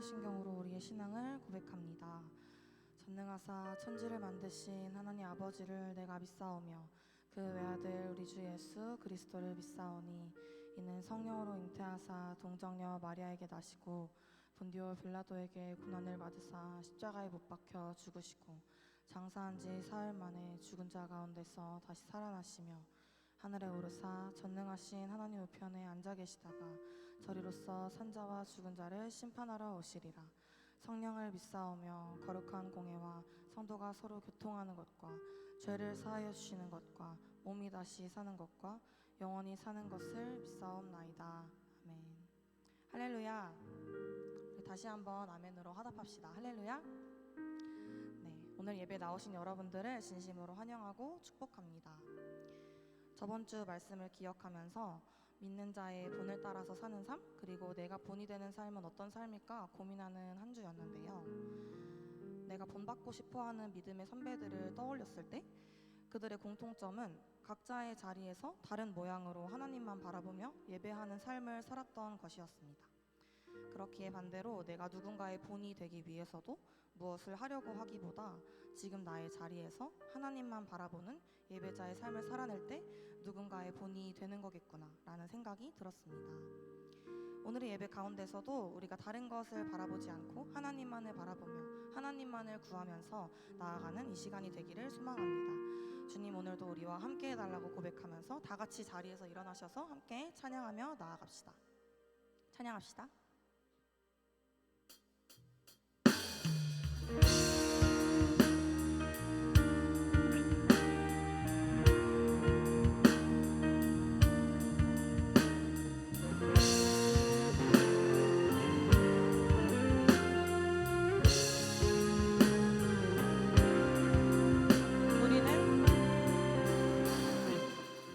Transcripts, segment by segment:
사도신경으로 우리의 신앙을 고백합니다. 전능하사 천지를 만드신 하나님 아버지를 내가 믿사오며 그 외아들 우리 주 예수 그리스도를 믿사오니 이는 성령으로 잉태하사 동정녀 마리아에게 나시고 본디오 빌라도에게 고난을 받으사 십자가에 못 박혀 죽으시고 장사한 지 사흘 만에 죽은 자 가운데서 다시 살아나시며 하늘에 오르사 전능하신 하나님 우편에 앉아 계시다가 저리로서 산자와 죽은 자를 심판하러 오시리라. 성령을 믿사오며 거룩한 공회와 성도가 서로 교통하는 것과 죄를 사하여 주시는 것과 몸이 다시 사는 것과 영원히 사는 것을 믿사옵나이다. 아멘. 할렐루야. 우리 다시 한번 아멘으로 화답합시다. 할렐루야. 네, 오늘 예배 나오신 여러분들을 진심으로 환영하고 축복합니다. 저번 주 말씀을 기억하면서 믿는 자의 본을 따라서 사는 삶, 그리고 내가 본이 되는 삶은 어떤 삶일까 고민하는 한 주였는데요. 내가 본받고 싶어하는 믿음의 선배들을 떠올렸을 때 그들의 공통점은 각자의 자리에서 다른 모양으로 하나님만 바라보며 예배하는 삶을 살았던 것이었습니다. 그렇기에 반대로 내가 누군가의 본이 되기 위해서도 무엇을 하려고 하기보다 지금 나의 자리에서 하나님만 바라보는 예배자의 삶을 살아낼 때 누군가의 본이 되는 거겠구나 라는 생각이 들었습니다. 오늘의 예배 가운데서도 우리가 다른 것을 바라보지 않고 하나님만을 바라보며 하나님만을 구하면서 나아가는 이 시간이 되기를 소망합니다. 주님, 오늘도 우리와 함께 해달라고 고백하면서 다 같이 자리에서 일어나셔서 함께 찬양하며 나아갑시다. 찬양합시다.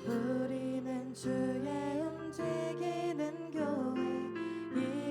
우리는 주의 움직이는 교회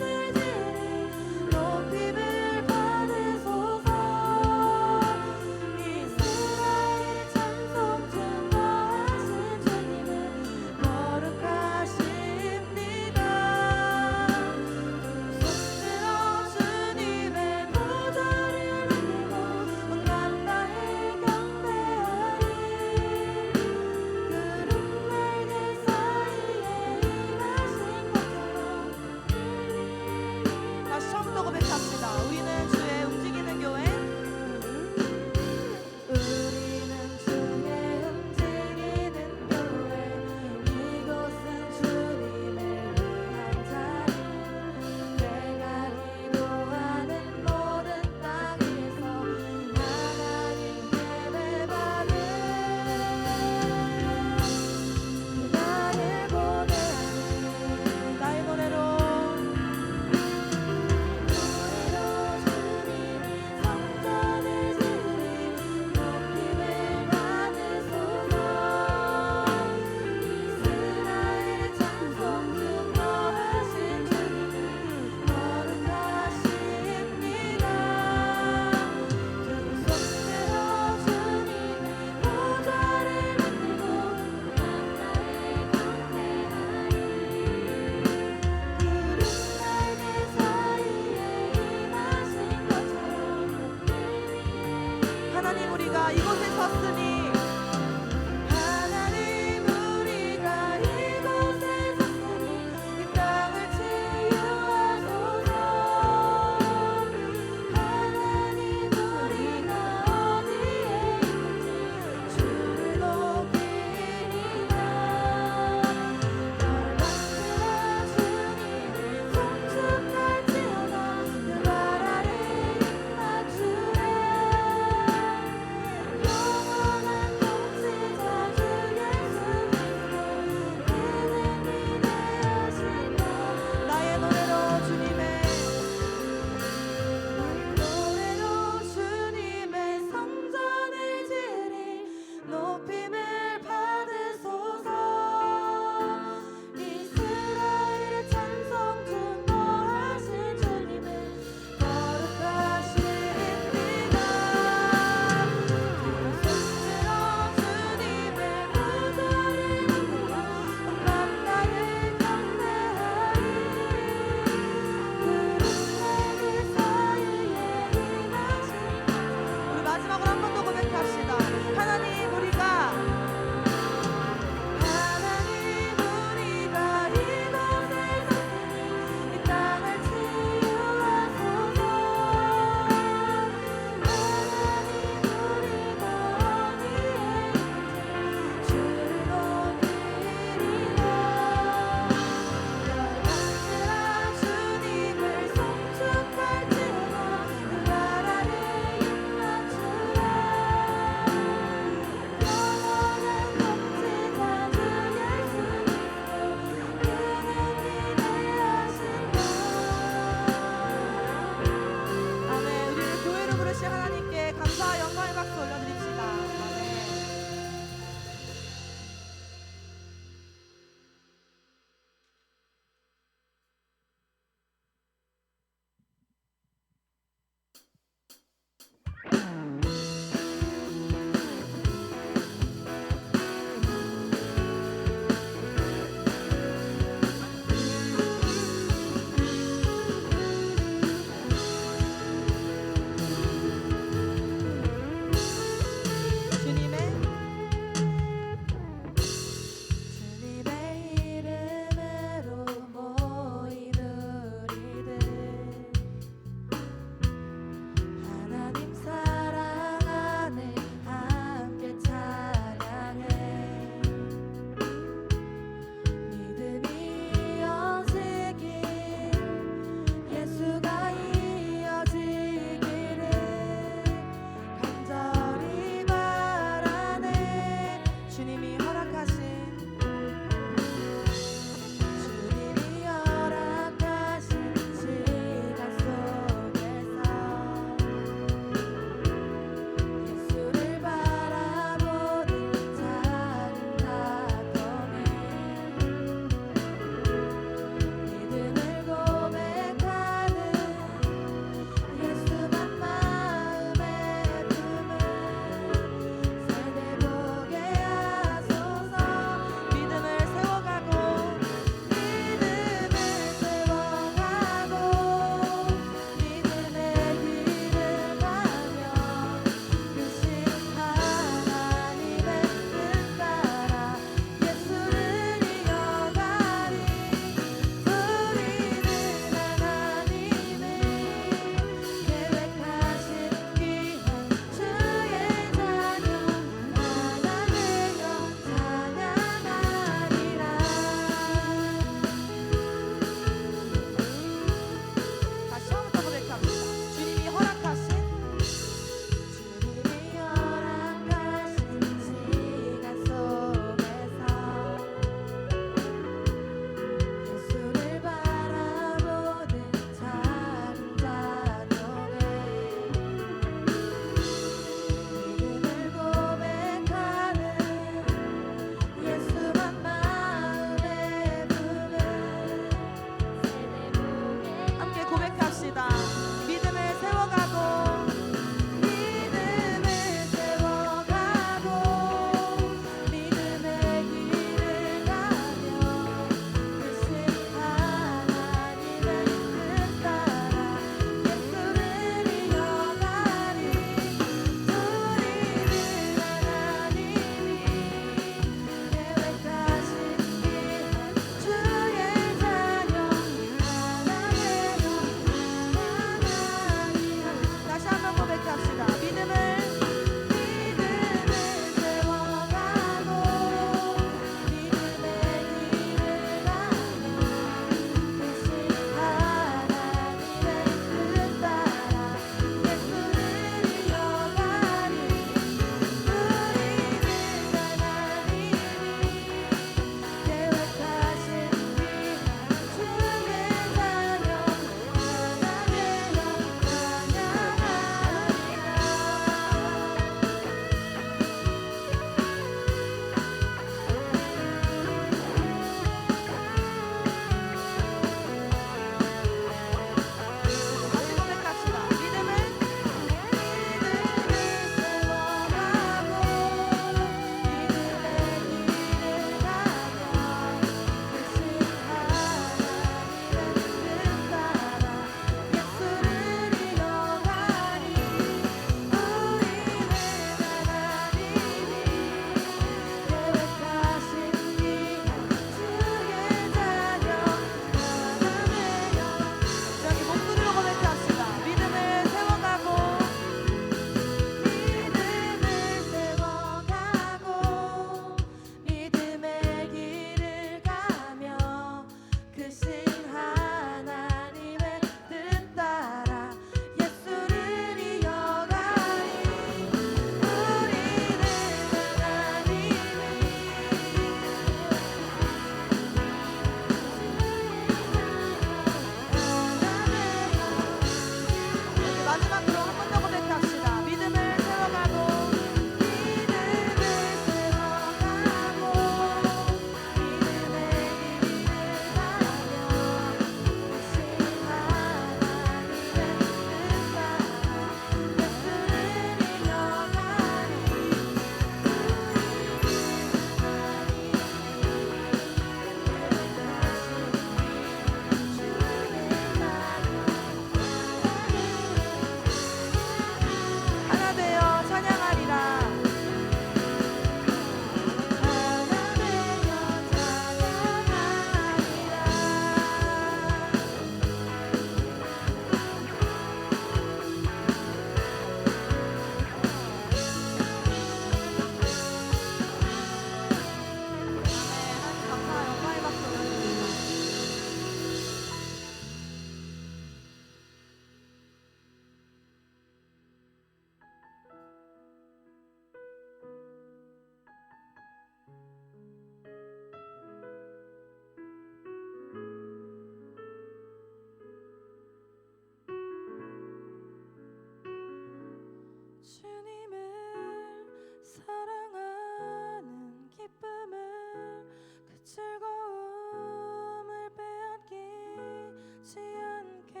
즐거움을 빼앗기지 않게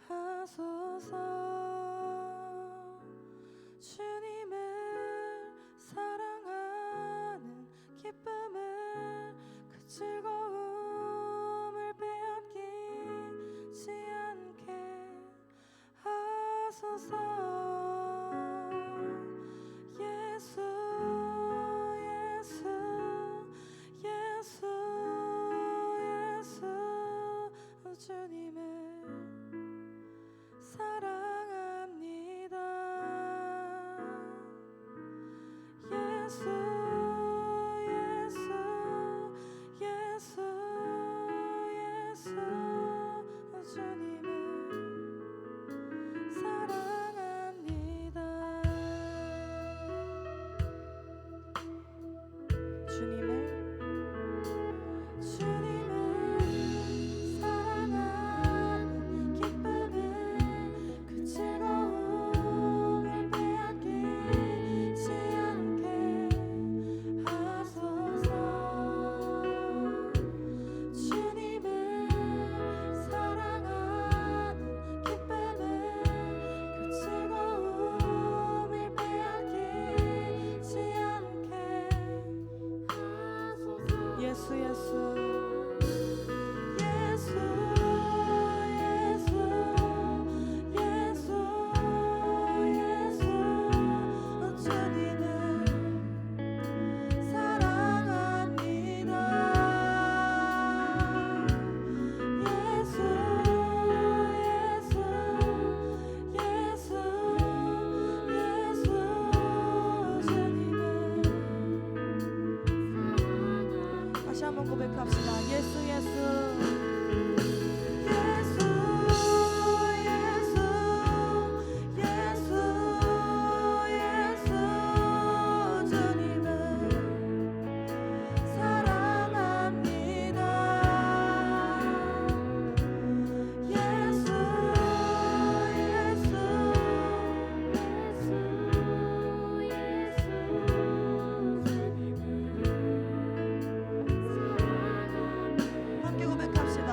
하소서. 주님을 사랑하는 기쁨을 그 즐거움을 빼앗기지 않게 하소서. 예수 예수 예수 예수 주님을 사랑합니다. 예수 예수 예수 예수 주님을 사랑합니다. 주님을 사랑하는 기쁨을 그 즐거움을 빼앗기지 않게 하소서. 주님을 사랑하는 기쁨을 그 즐거움을 빼앗기지 않게 예수 예수 예수 예수 예수 예수 주님을 사랑합니다. 예수 예수 예수 예수 주님을 다시 한번 고백합시다. 예수 예수 예수 예수 예수 예수 주님을 사랑합니다. 예수 예수 함께 고백합시다.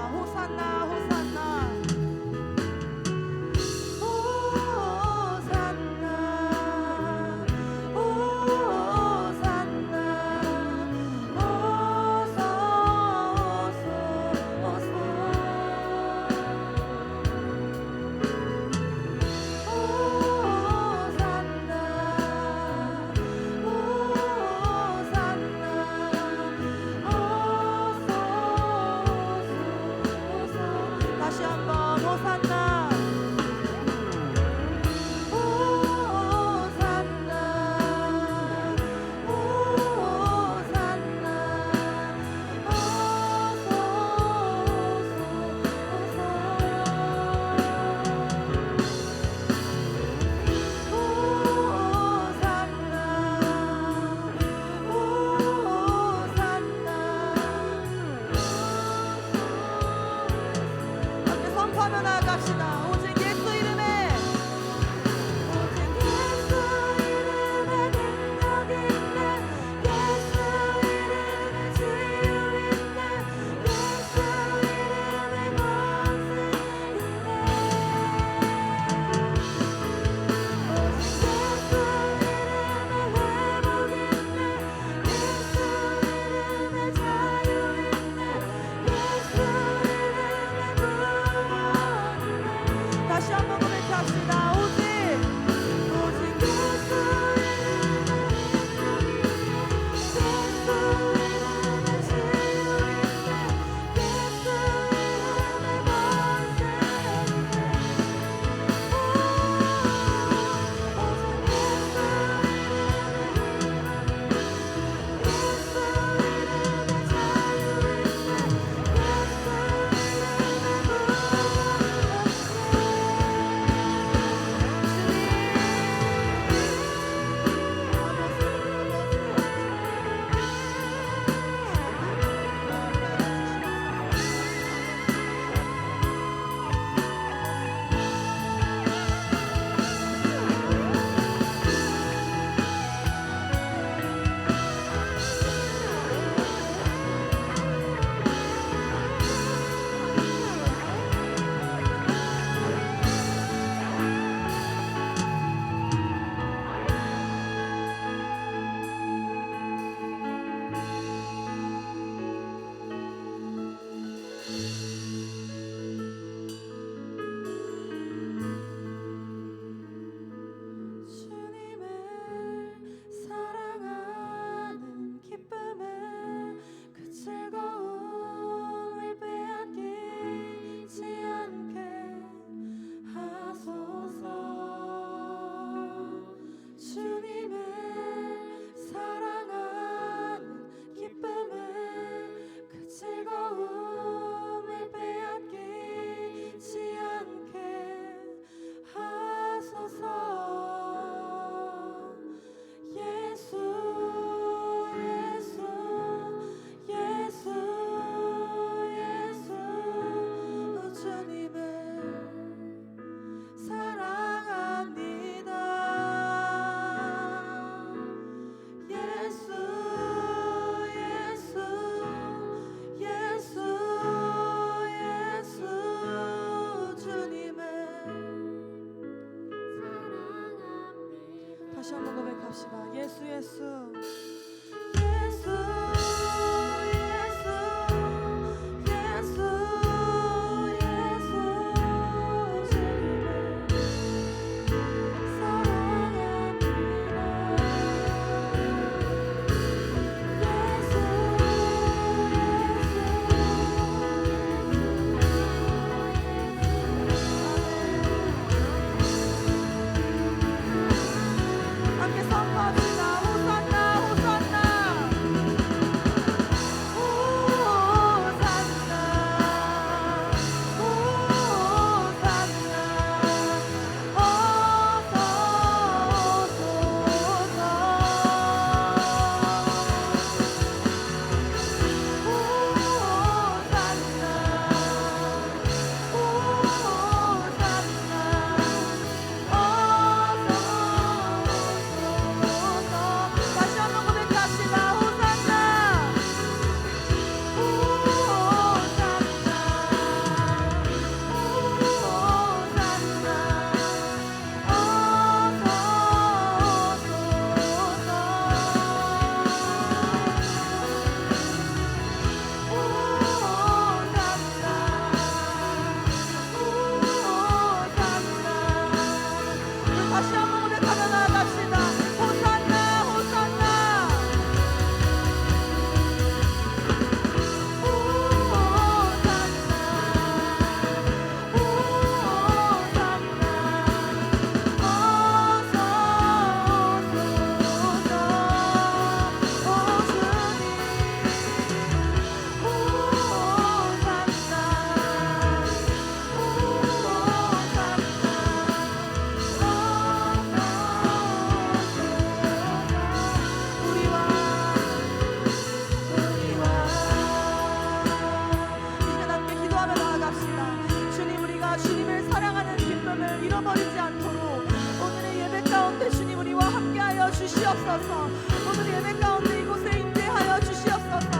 주시옵소서. 오늘 예배 가운데 이곳에 임재하여 주시옵소서.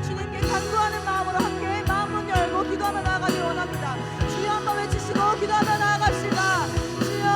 주님께 간구하는 마음으로 함께 마음 문 열고 기도하며 나아가길 원합니다. 주여 한번 외치시고 기도하며 나아갑시다. 주여.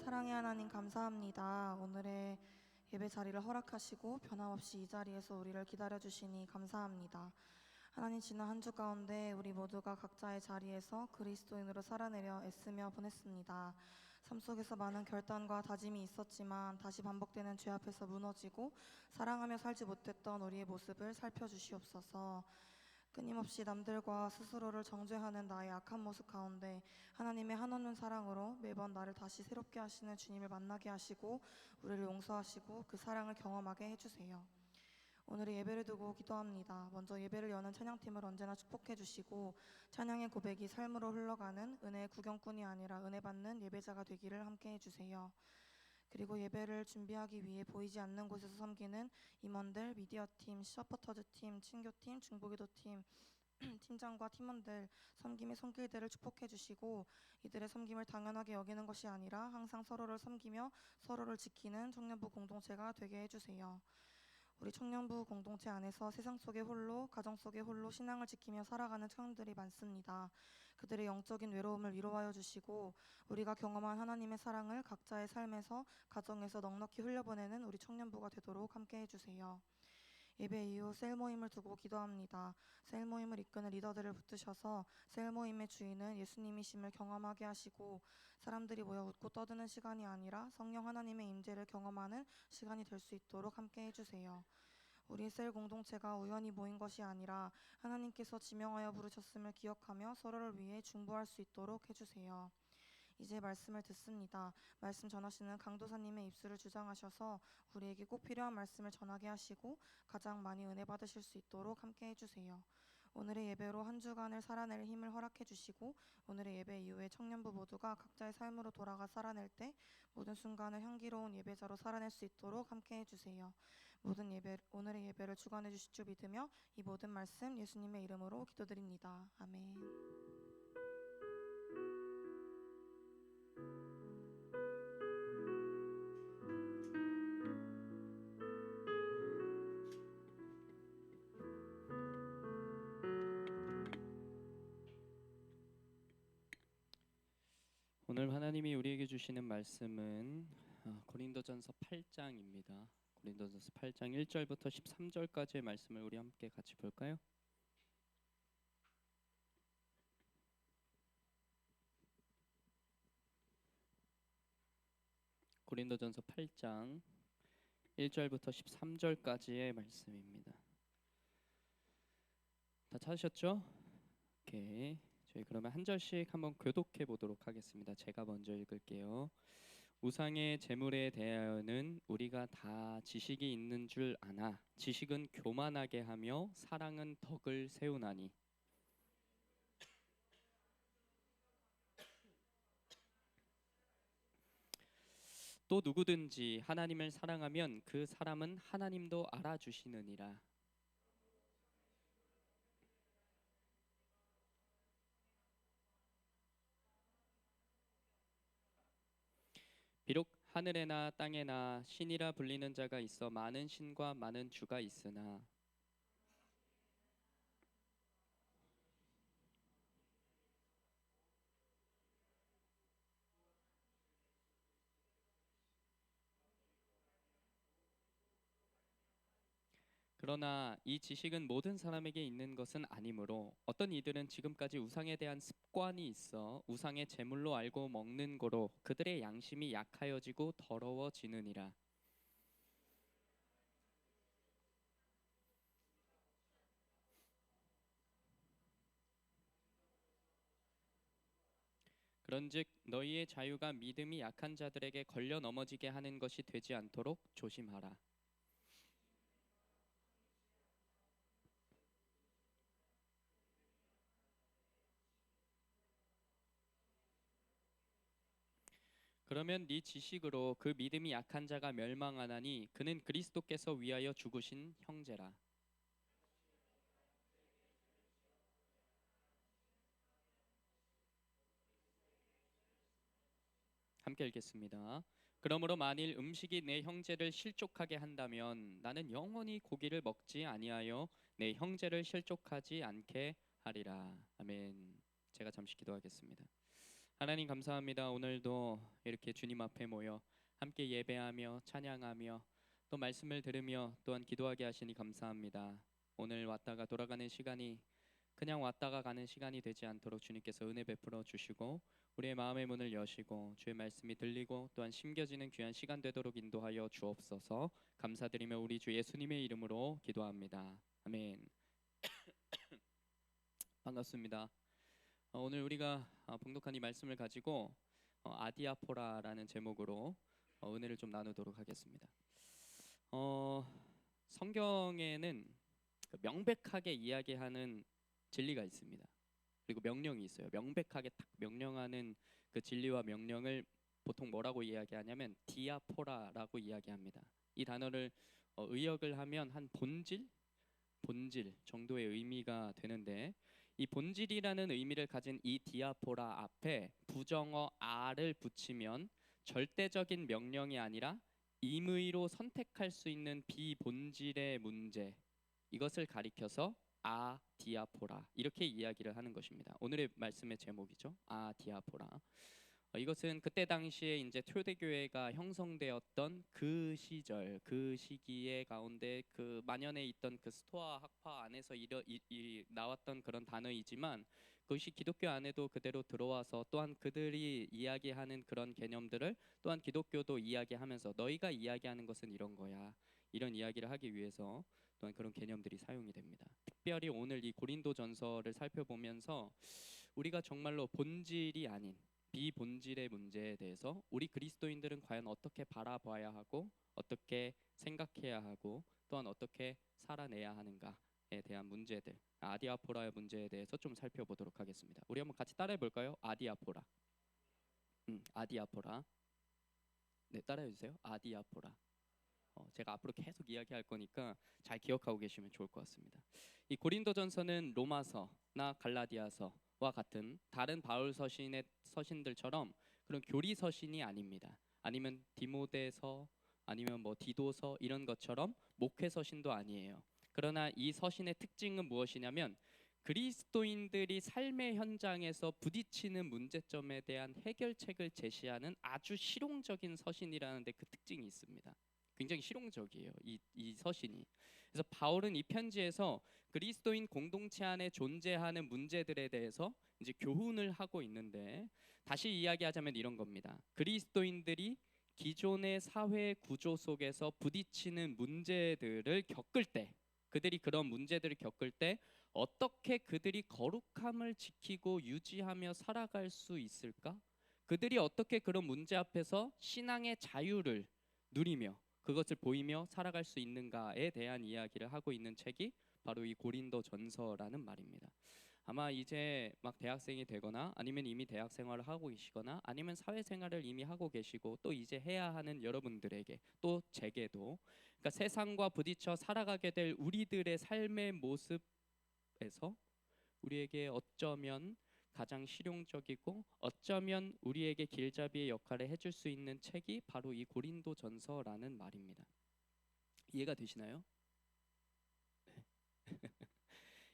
사랑의 하나님 감사합니다. 오늘의 예배 자리를 허락하시고 변함없이 이 자리에서 우리를 기다려주시니 감사합니다. 하나님, 지난 한 주 가운데 우리 모두가 각자의 자리에서 그리스도인으로 살아내려 애쓰며 보냈습니다. 삶 속에서 많은 결단과 다짐이 있었지만 다시 반복되는 죄 앞에서 무너지고 사랑하며 살지 못했던 우리의 모습을 살펴주시옵소서. 끊임없이 남들과 스스로를 정죄하는 나의 악한 모습 가운데 하나님의 한없는 사랑으로 매번 나를 다시 새롭게 하시는 주님을 만나게 하시고 우리를 용서하시고 그 사랑을 경험하게 해주세요. 오늘의 예배를 두고 기도합니다. 먼저 예배를 여는 찬양팀을 언제나 축복해 주시고 찬양의 고백이 삶으로 흘러가는 은혜의 구경꾼이 아니라 은혜 받는 예배자가 되기를 함께 해주세요. 그리고 예배를 준비하기 위해 보이지 않는 곳에서 섬기는 임원들, 미디어팀, 서포터즈팀, 친교팀, 중보기도팀, 팀장과 팀원들, 섬김의 손길들을 축복해 주시고 이들의 섬김을 당연하게 여기는 것이 아니라 항상 서로를 섬기며 서로를 지키는 청년부 공동체가 되게 해주세요. 우리 청년부 공동체 안에서 세상 속의 홀로, 가정 속의 홀로 신앙을 지키며 살아가는 청년들이 많습니다. 그들의 영적인 외로움을 위로하여 주시고 우리가 경험한 하나님의 사랑을 각자의 삶에서, 가정에서 넉넉히 흘려보내는 우리 청년부가 되도록 함께 해주세요. 예배 이후 셀 모임을 두고 기도합니다. 셀 모임을 이끄는 리더들을 붙드셔서 셀 모임의 주인은 예수님이심을 경험하게 하시고 사람들이 모여 웃고 떠드는 시간이 아니라 성령 하나님의 임재를 경험하는 시간이 될 수 있도록 함께 해주세요. 우리 셀 공동체가 우연히 모인 것이 아니라 하나님께서 지명하여 부르셨음을 기억하며 서로를 위해 중보할 수 있도록 해주세요. 이제 말씀을 듣습니다. 말씀 전하시는 강도사님의 입술을 주장하셔서 우리에게 꼭 필요한 말씀을 전하게 하시고 가장 많이 은혜 받으실 수 있도록 함께 해주세요. 오늘의 예배로 한 주간을 살아낼 힘을 허락해 주시고 오늘의 예배 이후에 청년부 모두가 각자의 삶으로 돌아가 살아낼 때 모든 순간을 향기로운 예배자로 살아낼 수 있도록 함께 해주세요. 오늘의 예배를 주관해 주실 줄 믿으며 이 모든 말씀 예수님의 이름으로 기도드립니다. 아멘. 오늘 하나님이 우리에게 주시는 말씀은 고린도전서 8장입니다. 고린도전서 8장 1절부터 13절까지의 말씀을 우리 함께 같이 볼까요? 고린도전서 8장 1절부터 13절까지의 말씀입니다. 다 찾으셨죠? 오케이. 저희 그러면 한 절씩 한번 교독해 보도록 하겠습니다. 제가 먼저 읽을게요. 우상의 제물에 대하여는 우리가 다 지식이 있는 줄 아나 지식은 교만하게 하며 사랑은 덕을 세우나니 또 누구든지 하나님을 사랑하면 그 사람은 하나님도 알아주시느니라. 비록 하늘에나 땅에나 신이라 불리는 자가 있어 많은 신과 많은 주가 있으나 그러나 이 지식은 모든 사람에게 있는 것은 아니므로 어떤 이들은 지금까지 우상에 대한 습관이 있어 우상의 제물로 알고 먹는 거로 그들의 양심이 약하여지고 더러워지느니라. 그런즉 너희의 자유가 믿음이 약한 자들에게 걸려 넘어지게 하는 것이 되지 않도록 조심하라. 그러면 네 지식으로 그 믿음이 약한 자가 멸망하나니 그는 그리스도께서 위하여 죽으신 형제라. 함께 읽겠습니다. 그러므로 만일 음식이 내 형제를 실족하게 한다면 나는 영원히 고기를 먹지 아니하여 내 형제를 실족하지 않게 하리라. 아멘. 제가 잠시 기도하겠습니다. 하나님 감사합니다. 오늘도 이렇게 주님 앞에 모여 함께 예배하며 찬양하며 또 말씀을 들으며 또한 기도하게 하시니 감사합니다. 오늘 왔다가 돌아가는 시간이 그냥 왔다가 가는 시간이 되지 않도록 주님께서 은혜 베풀어 주시고 우리의 마음의 문을 여시고 주의 말씀이 들리고 또한 심겨지는 귀한 시간 되도록 인도하여 주옵소서. 감사드리며 우리 주 예수님의 이름으로 기도합니다. 아멘. 반갑습니다. 오늘 우리가 봉독한 이 말씀을 가지고 아디아포라라는 제목으로 은혜를 좀 나누도록 하겠습니다. 성경에는 명백하게 이야기하는 진리가 있습니다. 그리고 명령이 있어요. 명백하게 딱 명령하는 그 진리와 명령을 보통 뭐라고 이야기하냐면 디아포라라고 이야기합니다. 이 단어를 의역을 하면 한 본질 정도의 의미가 되는데 이 본질이라는 의미를 가진 이 디아포라 앞에 부정어 아를 붙이면 절대적인 명령이 아니라 임의로 선택할 수 있는 비본질의 문제, 이것을 가리켜서 아디아포라 이렇게 이야기를 하는 것입니다. 오늘의 말씀의 제목이죠. 아디아포라. 이것은 그때 당시에 이제 초대교회가 형성되었던 그 시절, 그 시기에 가운데 그 만연해 있던 그 스토아 학파 안에서 나왔던 그런 단어이지만 그것이 기독교 안에도 그대로 들어와서 또한 그들이 이야기하는 그런 개념들을 또한 기독교도 이야기하면서 너희가 이야기하는 것은 이런 거야. 이런 이야기를 하기 위해서 또한 그런 개념들이 사용이 됩니다. 특별히 오늘 이 고린도전서를 살펴보면서 우리가 정말로 본질이 아닌 비본질의 문제에 대해서 우리 그리스도인들은 과연 어떻게 바라봐야 하고 어떻게 생각해야 하고 또한 어떻게 살아내야 하는가에 대한 문제들, 아디아포라의 문제에 대해서 좀 살펴보도록 하겠습니다. 우리 한번 같이 따라해 볼까요? 아디아포라. 아디아포라. 네, 따라해 주세요. 아디아포라. 제가 앞으로 계속 이야기할 거니까 잘 기억하고 계시면 좋을 것 같습니다. 이 고린도전서는 로마서나 갈라디아서와 같은 다른 바울 서신의 서신들처럼 그런 교리 서신이 아닙니다. 아니면 디모데서 아니면 뭐 디도서 이런 것처럼 목회 서신도 아니에요. 그러나 이 서신의 특징은 무엇이냐면 그리스도인들이 삶의 현장에서 부딪히는 문제점에 대한 해결책을 제시하는 아주 실용적인 서신이라는 데 그 특징이 있습니다. 굉장히 실용적이에요. 이 서신이. 그래서 바울은 이 편지에서 그리스도인 공동체 안에 존재하는 문제들에 대해서 이제 교훈을 하고 있는데 다시 이야기하자면 이런 겁니다. 그리스도인들이 기존의 사회 구조 속에서 부딪히는 문제들을 겪을 때, 그들이 그런 문제들을 겪을 때 어떻게 그들이 거룩함을 지키고 유지하며 살아갈 수 있을까? 그들이 어떻게 그런 문제 앞에서 신앙의 자유를 누리며 그것을 보이며 살아갈 수 있는가에 대한 이야기를 하고 있는 책이 바로 이 고린도전서라는 말입니다. 아마 이제 막 대학생이 되거나 아니면 이미 대학 생활을 하고 계시거나 아니면 사회생활을 이미 하고 계시고 또 이제 해야 하는 여러분들에게 또 제게도 그러니까 세상과 부딪혀 살아가게 될 우리들의 삶의 모습에서 우리에게 어쩌면 가장 실용적이고 어쩌면 우리에게 길잡이의 역할을 해줄 수 있는 책이 바로 이 고린도전서라는 말입니다. 이해가 되시나요?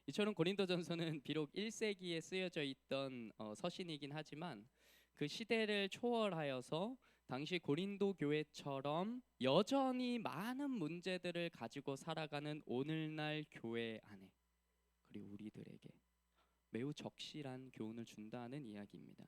이처럼 고린도전서는 비록 1세기에 쓰여져 있던 서신이긴 하지만 그 시대를 초월하여서 당시 고린도 교회처럼 여전히 많은 문제들을 가지고 살아가는 오늘날 교회 안에, 그리고 우리들에게 매우 적실한 교훈을 준다는 이야기입니다.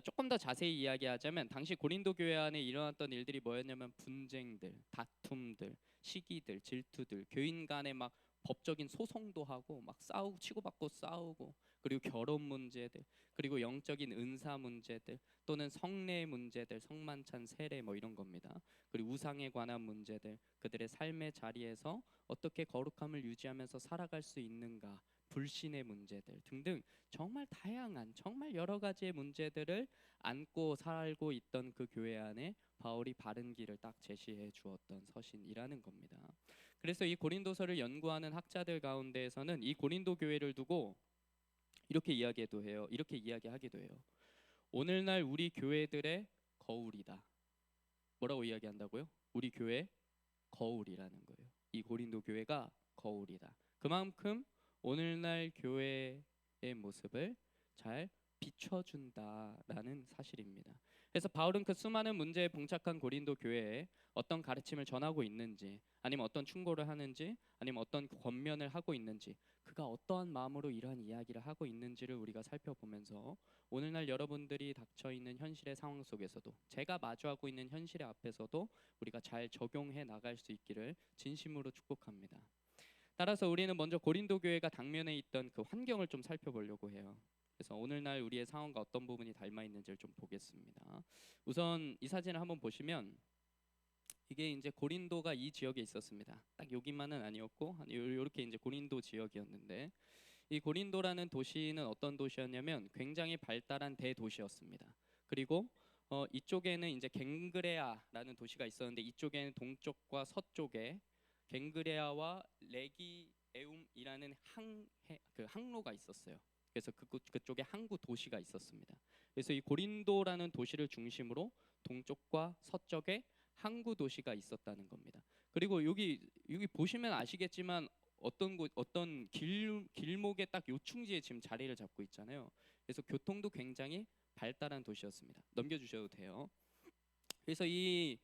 조금 더 자세히 이야기하자면 당시 고린도 교회 안에 일어났던 일들이 뭐였냐면 분쟁들, 다툼들, 시기들, 질투들, 교인 간에 막 법적인 소송도 하고 막 싸우고 치고받고 싸우고, 그리고 결혼 문제들, 그리고 영적인 은사 문제들, 또는 성례 문제들, 성만찬 세례 뭐 이런 겁니다. 그리고 우상에 관한 문제들, 그들의 삶의 자리에서 어떻게 거룩함을 유지하면서 살아갈 수 있는가, 불신의 문제들 등등 정말 다양한, 정말 여러 가지의 문제들을 안고 살고 있던 그 교회 안에 바울이 바른 길을 딱 제시해 주었던 서신이라는 겁니다. 그래서 이 고린도서를 연구하는 학자들 가운데에서는 이 고린도 교회를 두고 이렇게 이야기도 해요. 이렇게 이야기하기도 해요. 오늘날 우리 교회들의 거울이다. 뭐라고 이야기한다고요? 우리 교회 거울이라는 거예요. 이 고린도 교회가 거울이다. 그만큼 오늘날 교회의 모습을 잘 비춰준다라는 사실입니다. 그래서 바울은 그 수많은 문제에 봉착한 고린도 교회에 어떤 가르침을 전하고 있는지, 아니면 어떤 충고를 하는지, 아니면 어떤 권면을 하고 있는지, 그가 어떠한 마음으로 이러한 이야기를 하고 있는지를 우리가 살펴보면서 오늘날 여러분들이 닥쳐 있는 현실의 상황 속에서도, 제가 마주하고 있는 현실의 앞에서도 우리가 잘 적용해 나갈 수 있기를 진심으로 축복합니다. 따라서 우리는 먼저 고린도 교회가 당면에 있던 그 환경을 좀 살펴보려고 해요. 그래서 오늘날 우리의 상황과 어떤 부분이 닮아 있는지를 좀 보겠습니다. 우선 이 사진을 한번 보시면 이게 이제 고린도가 이 지역에 있었습니다. 딱 여기만은 아니었고 이렇게 이제 고린도 지역이었는데, 이 고린도라는 도시는 어떤 도시였냐면 굉장히 발달한 대도시였습니다. 그리고 이쪽에는 이제 갱그레아라는 도시가 있었는데, 이쪽에는 동쪽과 서쪽에 갱그레아와 레기에움이라는 항로가 있었어요. 그래서 그쪽에 항구 도시가 있었습니다. 그래서 이 고린도라는 도시를 중심으로 동쪽과 서쪽에 항구 도시가 있었다는 겁니다. 그리고 여기 보시면 아시겠지만 어떤 길목에 딱 요충지에 지금 자리를 잡고 있잖아요. 그래서 교통도 굉장히 발달한 도시였습니다. 넘겨주셔도 돼요. 그래서 이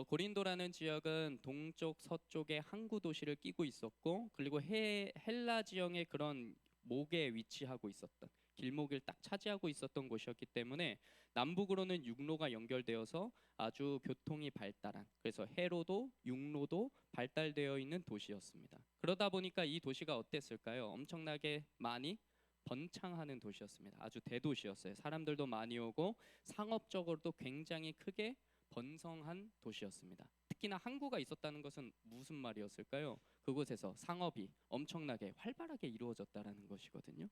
고린도라는 지역은 동쪽 서쪽에 항구 도시를 끼고 있었고, 그리고 헬라 지형의 그런 목에 위치하고 있었던, 길목을 딱 차지하고 있었던 곳이었기 때문에 남북으로는 육로가 연결되어서 아주 교통이 발달한, 그래서 해로도 육로도 발달되어 있는 도시였습니다. 그러다 보니까 이 도시가 어땠을까요? 엄청나게 많이 번창하는 도시였습니다. 아주 대도시였어요. 사람들도 많이 오고 상업적으로도 굉장히 크게 번성한 도시였습니다. 특히나 항구가 있었다는 것은 무슨 말이었을까요? 그곳에서 상업이 엄청나게 활발하게 이루어졌다라는 것이거든요.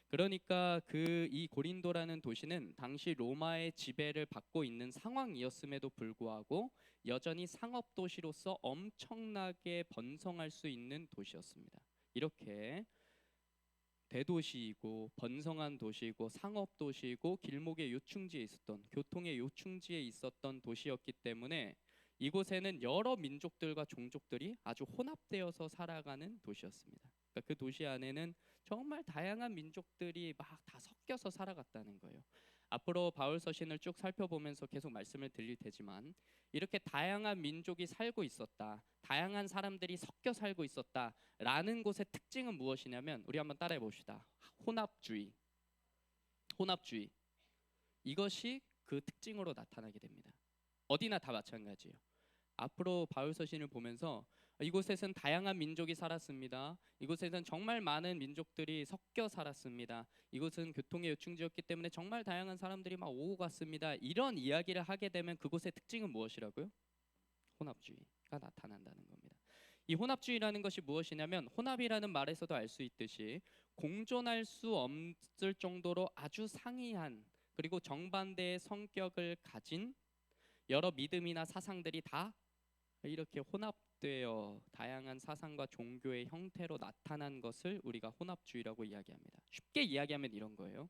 그러니까 이 고린도라는 도시는 당시 로마의 지배를 받고 있는 상황이었음에도 불구하고 여전히 상업 도시로서 엄청나게 번성할 수 있는 도시였습니다. 이렇게 대도시이고 번성한 도시이고 상업 도시이고 길목의 요충지에 있었던, 교통의 요충지에 있었던 도시였기 때문에 이곳에는 여러 민족들과 종족들이 아주 혼합되어서 살아가는 도시였습니다. 그러니까 그 도시 안에는 정말 다양한 민족들이 막 다 섞여서 살아갔다는 거예요. 앞으로 바울 서신을 쭉 살펴보면서 계속 말씀을 드릴 테지만, 이렇게 다양한 민족이 살고 있었다, 다양한 사람들이 섞여 살고 있었다라는 곳의 특징은 무엇이냐면, 우리 한번 따라해 봅시다. 혼합주의. 혼합주의. 이것이 그 특징으로 나타나게 됩니다. 어디나 다 마찬가지예요. 앞으로 바울 서신을 보면서 이곳에선 다양한 민족이 살았습니다. 이곳에선 정말 많은 민족들이 섞여 살았습니다. 이곳은 교통의 요충지였기 때문에 정말 다양한 사람들이 막 오고 갔습니다. 이런 이야기를 하게 되면 그곳의 특징은 무엇이라고요? 혼합주의가 나타난다는 겁니다. 이 혼합주의라는 것이 무엇이냐면, 혼합이라는 말에서도 알 수 있듯이 공존할 수 없을 정도로 아주 상이한, 그리고 정반대의 성격을 가진 여러 믿음이나 사상들이 다 이렇게 혼합되어 다양한 사상과 종교의 형태로 나타난 것을 우리가 혼합주의라고 이야기합니다. 쉽게 이야기하면 이런 거예요.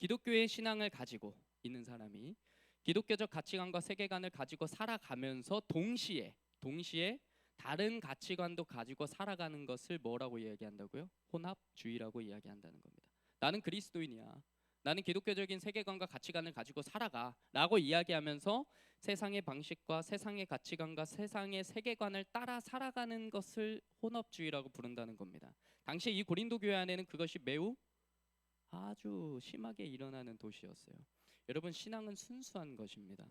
기독교의 신앙을 가지고 있는 사람이 기독교적 가치관과 세계관을 가지고 살아가면서 동시에 다른 가치관도 가지고 살아가는 것을 뭐라고 이야기한다고요? 혼합주의라고 이야기한다는 겁니다. 나는 그리스도인이야. 나는 기독교적인 세계관과 가치관을 가지고 살아가 라고 이야기하면서 세상의 방식과 세상의 가치관과 세상의 세계관을 따라 살아가는 것을 혼합주의라고 부른다는 겁니다. 당시 이 고린도 교회 안에는 그것이 매우 아주 심하게 일어나는 도시였어요. 여러분, 신앙은 순수한 것입니다.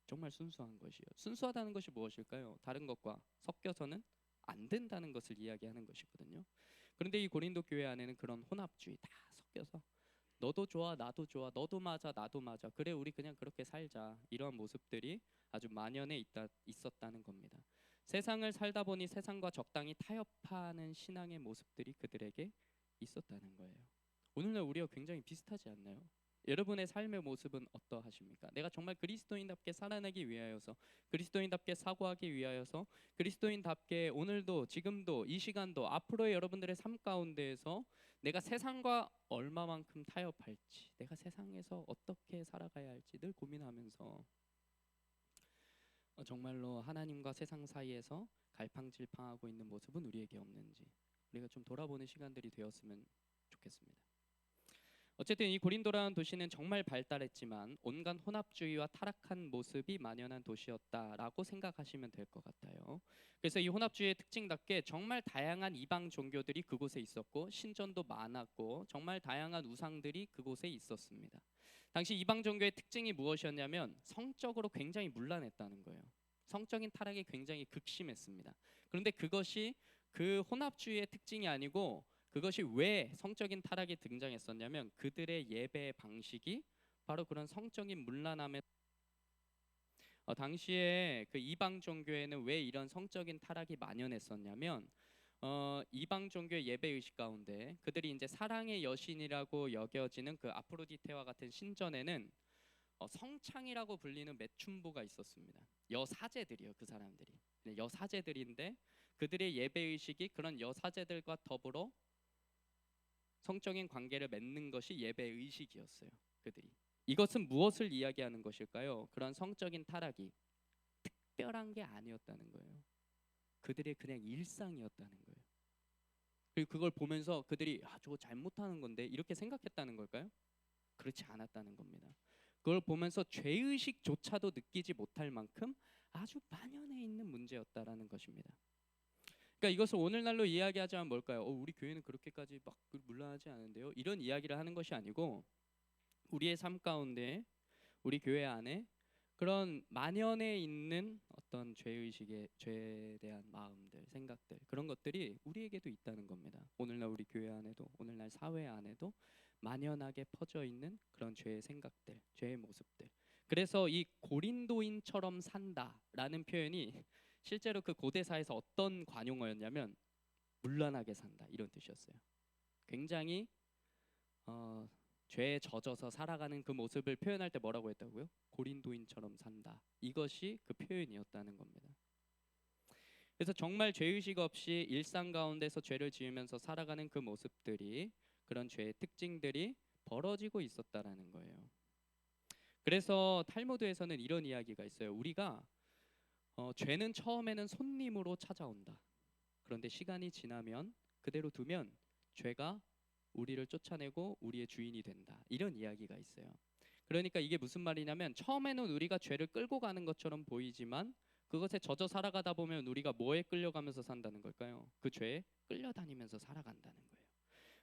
정말 순수한 것이요. 순수하다는 것이 무엇일까요? 다른 것과 섞여서는 안 된다는 것을 이야기하는 것이거든요. 그런데 이 고린도 교회 안에는 그런 혼합주의 다 섞여서 너도 좋아 나도 좋아 너도 맞아 나도 맞아 그래 우리 그냥 그렇게 살자 이러한 모습들이 아주 만연해 있었다는 겁니다. 세상을 살다 보니 세상과 적당히 타협하는 신앙의 모습들이 그들에게 있었다는 거예요. 오늘날 우리와 굉장히 비슷하지 않나요? 여러분의 삶의 모습은 어떠하십니까? 내가 정말 그리스도인답게 살아내기 위하여서, 그리스도인답게 사고하기 위하여서, 그리스도인답게 오늘도 지금도 이 시간도 앞으로의 여러분들의 삶 가운데에서 내가 세상과 얼마만큼 타협할지, 내가 세상에서 어떻게 살아가야 할지 늘 고민하면서 정말로 하나님과 세상 사이에서 갈팡질팡하고 있는 모습은 우리에게 없는지 우리가 좀 돌아보는 시간들이 되었으면 좋겠습니다. 어쨌든 이 고린도라는 도시는 정말 발달했지만 온갖 혼합주의와 타락한 모습이 만연한 도시였다라고 생각하시면 될 것 같아요. 그래서 이 혼합주의의 특징답게 정말 다양한 이방 종교들이 그곳에 있었고 신전도 많았고 정말 다양한 우상들이 그곳에 있었습니다. 당시 이방 종교의 특징이 무엇이었냐면 성적으로 굉장히 문란했다는 거예요. 성적인 타락이 굉장히 극심했습니다. 그런데 그것이 그 혼합주의의 특징이 아니고 그것이 왜 성적인 타락이 등장했었냐면 그들의 예배 방식이 바로 그런 성적인 문란함에 당시에 그 이방 종교에는 왜 이런 성적인 타락이 만연했었냐면 이방 종교의 예배 의식 가운데 그들이 이제 사랑의 여신이라고 여겨지는 그 아프로디테와 같은 신전에는 성창이라고 불리는 매춘부가 있었습니다. 여사제들이요, 그 사람들이. 여사제들인데 그들의 예배 의식이 그런 여사제들과 더불어 성적인 관계를 맺는 것이 예배 의식이었어요. 그들이. 이것은 무엇을 이야기하는 것일까요? 그런 성적인 타락이 특별한 게 아니었다는 거예요. 그들의 그냥 일상이었다는 거예요. 그리고 그걸 보면서 그들이 저거 잘못하는 건데 이렇게 생각했다는 걸까요? 그렇지 않았다는 겁니다. 그걸 보면서 죄의식조차도 느끼지 못할 만큼 아주 만연해 있는 문제였다라는 것입니다. 그러니까 이것을 오늘날로 이야기하자면 뭘까요? 우리 교회는 그렇게까지 막 문란하지 않은데요. 이런 이야기를 하는 것이 아니고 우리의 삶 가운데 우리 교회 안에 그런 만연해 있는 어떤 죄에 대한 마음들, 생각들 그런 것들이 우리에게도 있다는 겁니다. 오늘날 우리 교회 안에도 오늘날 사회 안에도 만연하게 퍼져 있는 그런 죄의 생각들, 죄의 모습들. 그래서 이 고린도인처럼 산다라는 표현이 실제로 그 고대사에서 어떤 관용어였냐면 문란하게 산다 이런 뜻이었어요. 굉장히 죄에 젖어서 살아가는 그 모습을 표현할 때 뭐라고 했다고요? 고린도인처럼 산다. 이것이 그 표현이었다는 겁니다. 그래서 정말 죄의식 없이 일상 가운데서 죄를 지으면서 살아가는 그 모습들이 그런 죄의 특징들이 벌어지고 있었다라는 거예요. 그래서 탈무드에서는 이런 이야기가 있어요. 우리가 죄는 처음에는 손님으로 찾아온다. 그런데 시간이 지나면 그대로 두면 죄가 우리를 쫓아내고 우리의 주인이 된다. 이런 이야기가 있어요. 그러니까 이게 무슨 말이냐면 처음에는 우리가 죄를 끌고 가는 것처럼 보이지만 그것에 젖어 살아가다 보면 우리가 뭐에 끌려가면서 산다는 걸까요? 그 죄에 끌려다니면서 살아간다는 거예요.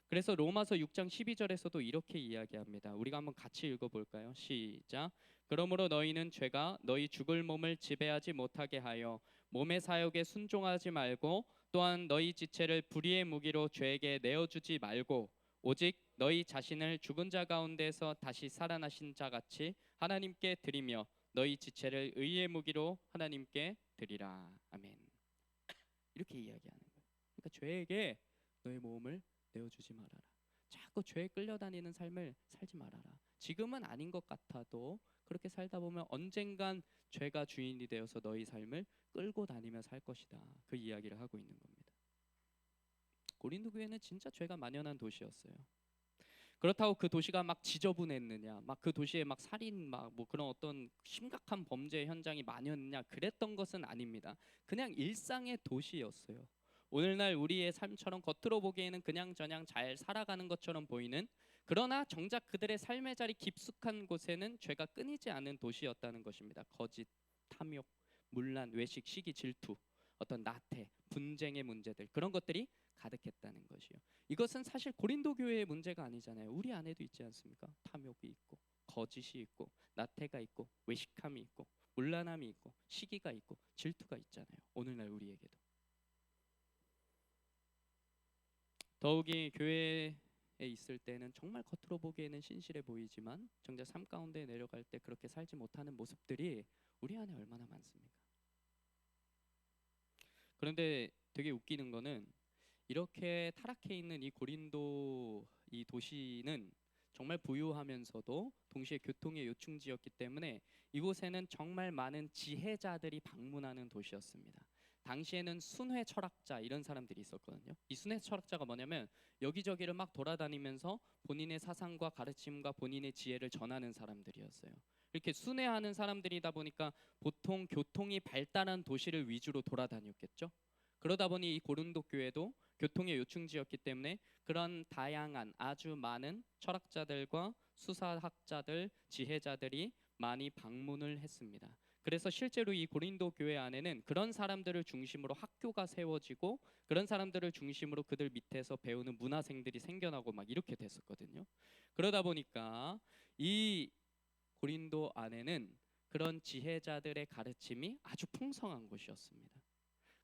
그래서 로마서 6장 12절에서도 이렇게 이야기합니다. 우리가 한번 같이 읽어볼까요? 시작. 그러므로 너희는 죄가 너희 죽을 몸을 지배하지 못하게 하여 몸의 사욕에 순종하지 말고 또한 너희 지체를 불의의 무기로 죄에게 내어주지 말고 오직 너희 자신을 죽은 자 가운데서 다시 살아나신 자 같이 하나님께 드리며 너희 지체를 의의 무기로 하나님께 드리라. 아멘. 이렇게 이야기하는 거예요. 그러니까 죄에게 너의 몸을 내어주지 말아라. 자꾸 죄에 끌려다니는 삶을 살지 말아라. 지금은 아닌 것 같아도 그렇게 살다 보면 언젠간 죄가 주인이 되어서 너희 삶을 끌고 다니며 살 것이다. 그 이야기를 하고 있는 겁니다. 고린도 교회는 진짜 죄가 만연한 도시였어요. 그렇다고 그 도시가 막 지저분했느냐, 막 그 도시에 막 살인 막 뭐 그런 어떤 심각한 범죄 현장이 많았느냐, 그랬던 것은 아닙니다. 그냥 일상의 도시였어요. 오늘날 우리의 삶처럼 겉으로 보기에는 그냥저냥 잘 살아가는 것처럼 보이는, 그러나 정작 그들의 삶의 자리 깊숙한 곳에는 죄가 끊이지 않은 도시였다는 것입니다. 거짓, 탐욕, 문란, 외식, 시기, 질투, 어떤 나태, 분쟁의 문제들, 그런 것들이 가득했다는 것이요. 이것은 사실 고린도 교회의 문제가 아니잖아요. 우리 안에도 있지 않습니까? 탐욕이 있고, 거짓이 있고, 나태가 있고, 외식함이 있고, 문란함이 있고, 시기가 있고, 질투가 있잖아요. 오늘날 우리에게도. 더욱이 교회에 있을 때는 정말 겉으로 보기에는 신실해 보이지만 정작 삶 가운데 내려갈 때 그렇게 살지 못하는 모습들이 우리 안에 얼마나 많습니까? 그런데 되게 웃기는 거는, 이렇게 타락해 있는 이 고린도 이 도시는 정말 부유하면서도 동시에 교통의 요충지였기 때문에 이곳에는 정말 많은 지혜자들이 방문하는 도시였습니다. 당시에는 순회 철학자 이런 사람들이 있었거든요. 이 순회 철학자가 뭐냐면 여기저기를 막 돌아다니면서 본인의 사상과 가르침과 본인의 지혜를 전하는 사람들이었어요. 이렇게 순회하는 사람들이다 보니까 보통 교통이 발달한 도시를 위주로 돌아다녔겠죠. 그러다 보니 이 고린도 교회도 교통의 요충지였기 때문에 그런 다양한 아주 많은 철학자들과 수사학자들, 지혜자들이 많이 방문을 했습니다. 그래서 실제로 이 고린도 교회 안에는 그런 사람들을 중심으로 학교가 세워지고 그런 사람들을 중심으로 그들 밑에서 배우는 문화생들이 생겨나고 막 이렇게 됐었거든요. 그러다 보니까 이 고린도 안에는 그런 지혜자들의 가르침이 아주 풍성한 곳이었습니다.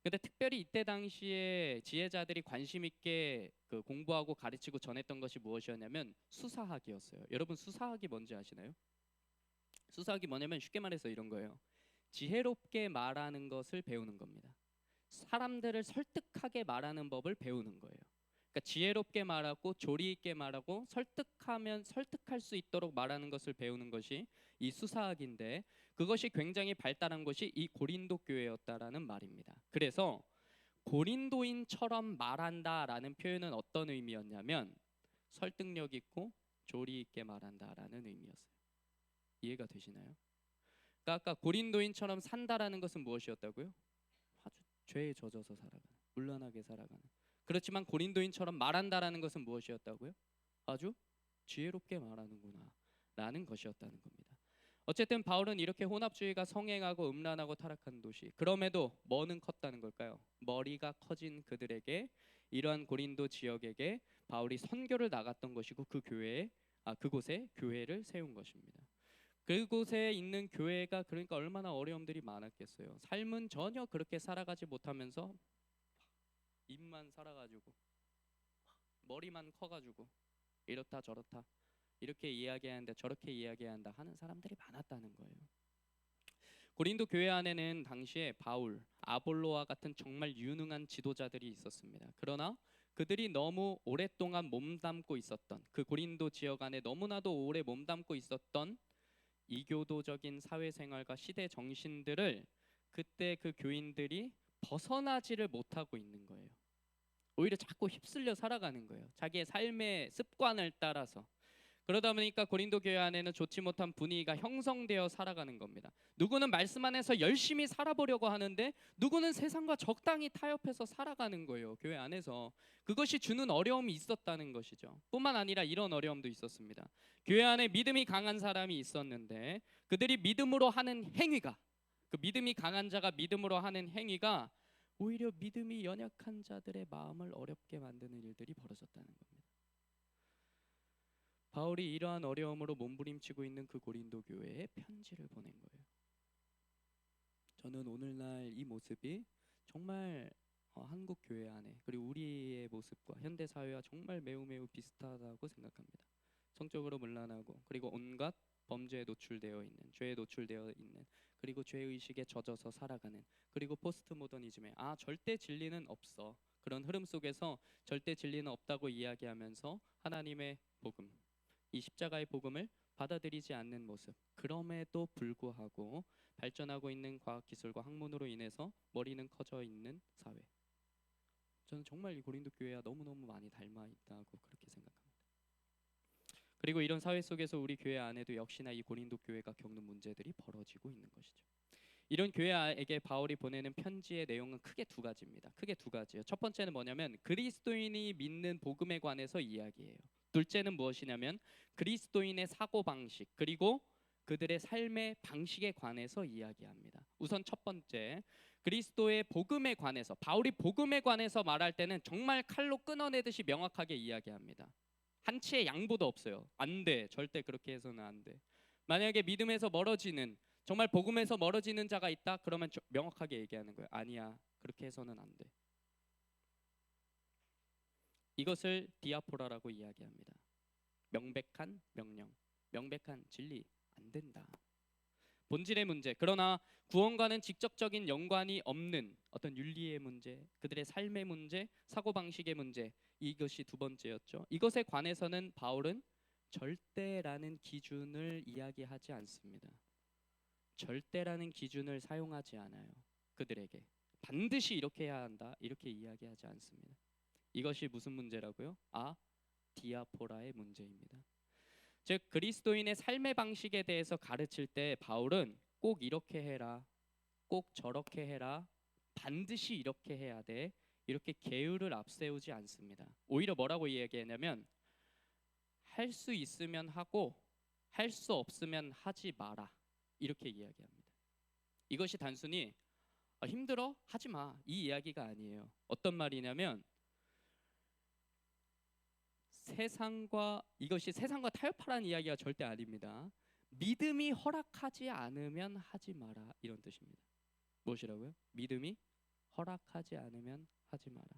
근데 특별히 이때 당시에 지혜자들이 관심 있게 그 공부하고 가르치고 전했던 것이 무엇이었냐면 수사학이었어요. 여러분 수사학이 뭔지 아시나요? 수사학이 뭐냐면 쉽게 말해서 이런 거예요. 지혜롭게 말하는 것을 배우는 겁니다. 사람들을 설득하게 말하는 법을 배우는 거예요. 그러니까 지혜롭게 말하고 조리 있게 말하고 설득하면 설득할 수 있도록 말하는 것을 배우는 것이 이 수사학인데, 그것이 굉장히 발달한 것이 이 고린도 교회였다라는 말입니다. 그래서 고린도인처럼 말한다라는 표현은 어떤 의미였냐면 설득력 있고 조리 있게 말한다라는 의미였어요. 이해가 되시나요? 그러니까 아까 고린도인처럼 산다라는 것은 무엇이었다고요? 아주 죄에 젖어서 살아가는, 문란하게 살아가는. 그렇지만 고린도인처럼 말한다라는 것은 무엇이었다고요? 아주 지혜롭게 말하는구나 라는 것이었다는 겁니다. 어쨌든 바울은 이렇게 혼합주의가 성행하고 음란하고 타락한 도시, 그럼에도 뭐는 컸다는 걸까요? 머리가 커진 그들에게, 이러한 고린도 지역에게 바울이 선교를 나갔던 것이고 그 교회에 그곳에 교회를 세운 것입니다. 그곳에 있는 교회가 그러니까 얼마나 어려움들이 많았겠어요. 삶은 전혀 그렇게 살아가지 못하면서 입만 살아가지고 머리만 커가지고 이렇다 저렇다 이렇게 이야기해야 한다 저렇게 이야기해야 한다 하는 사람들이 많았다는 거예요. 고린도 교회 안에는 당시에 바울, 아볼로와 같은 정말 유능한 지도자들이 있었습니다. 그러나 그들이 너무 오랫동안 몸담고 있었던, 그 고린도 지역 안에 너무나도 오래 몸담고 있었던 이교도적인 사회생활과 시대 정신들을 그때 그 교인들이 벗어나지를 못하고 있는 거예요. 오히려 자꾸 휩쓸려 살아가는 거예요. 자기의 삶의 습관을 따라서. 그러다 보니까 고린도 교회 안에는 좋지 못한 분위기가 형성되어 살아가는 겁니다. 누구는 말씀 안에서 열심히 살아보려고 하는데 누구는 세상과 적당히 타협해서 살아가는 거예요. 교회 안에서. 그것이 주는 어려움이 있었다는 것이죠. 뿐만 아니라 이런 어려움도 있었습니다. 교회 안에 믿음이 강한 사람이 있었는데 그들이 믿음으로 하는 행위가, 그 믿음이 강한 자가 믿음으로 하는 행위가 오히려 믿음이 연약한 자들의 마음을 어렵게 만드는 일들이 벌어졌다는 겁니다. 바울이 이러한 어려움으로 몸부림치고 있는 그 고린도 교회에 편지를 보낸 거예요. 저는 오늘날 이 모습이 정말 한국 교회 안에 그리고 우리의 모습과 현대 사회와 정말 매우 비슷하다고 생각합니다. 성적으로 문란하고 그리고 온갖 범죄에 노출되어 있는, 죄에 노출되어 있는, 그리고 죄 의식에 젖어서 살아가는, 그리고 포스트 모더니즘에 절대 진리는 없어, 그런 흐름 속에서 절대 진리는 없다고 이야기하면서 하나님의 복음, 이 십자가의 복음을 받아들이지 않는 모습, 그럼에도 불구하고 발전하고 있는 과학기술과 학문으로 인해서 머리는 커져 있는 사회. 저는 정말 이 고린도 교회와 너무너무 많이 닮아 있다고 그렇게 생각합니다. 그리고 이런 사회 속에서 우리 교회 안에도 역시나 이 고린도 교회가 겪는 문제들이 벌어지고 있는 것이죠. 이런 교회에게 바울이 보내는 편지의 내용은 크게 두 가지입니다. 크게 두 가지요. 첫 번째는 뭐냐면 그리스도인이 믿는 복음에 관해서 이야기해요. 둘째는 무엇이냐면 그리스도인의 사고 방식 그리고 그들의 삶의 방식에 관해서 이야기합니다. 우선 첫 번째, 그리스도의 복음에 관해서, 바울이 복음에 관해서 말할 때는 정말 칼로 끊어내듯이 명확하게 이야기합니다. 한치의 양보도 없어요. 안 돼. 절대 그렇게 해서는 안 돼. 만약에 믿음에서 멀어지는, 정말 복음에서 멀어지는 자가 있다, 그러면 명확하게 얘기하는 거예요. 아니야, 그렇게 해서는 안 돼. 이것을 디아포라라고 이야기합니다. 명백한 명령, 명백한 진리. 안 된다. 본질의 문제, 그러나 구원과는 직접적인 연관이 없는 어떤 윤리의 문제, 그들의 삶의 문제, 사고방식의 문제, 이것이 두 번째였죠. 이것에 관해서는 바울은 절대라는 기준을 이야기하지 않습니다. 절대라는 기준을 사용하지 않아요. 그들에게 반드시 이렇게 해야 한다, 이렇게 이야기하지 않습니다. 이것이 무슨 문제라고요? 디아포라의 문제입니다. 즉 그리스도인의 삶의 방식에 대해서 가르칠 때 바울은 꼭 이렇게 해라, 꼭 저렇게 해라, 반드시 이렇게 해야 돼, 이렇게 계율을 앞세우지 않습니다. 오히려 뭐라고 이야기하냐면 할 수 있으면 하고 할 수 없으면 하지 마라, 이렇게 이야기합니다. 이것이 단순히 힘들어? 하지 마, 이 이야기가 아니에요. 어떤 말이냐면 이것이 세상과 타협하라는 이야기가 절대 아닙니다. 믿음이 허락하지 않으면 하지 마라, 이런 뜻입니다. 무엇이라고요? 믿음이 허락하지 않으면 하지 마라.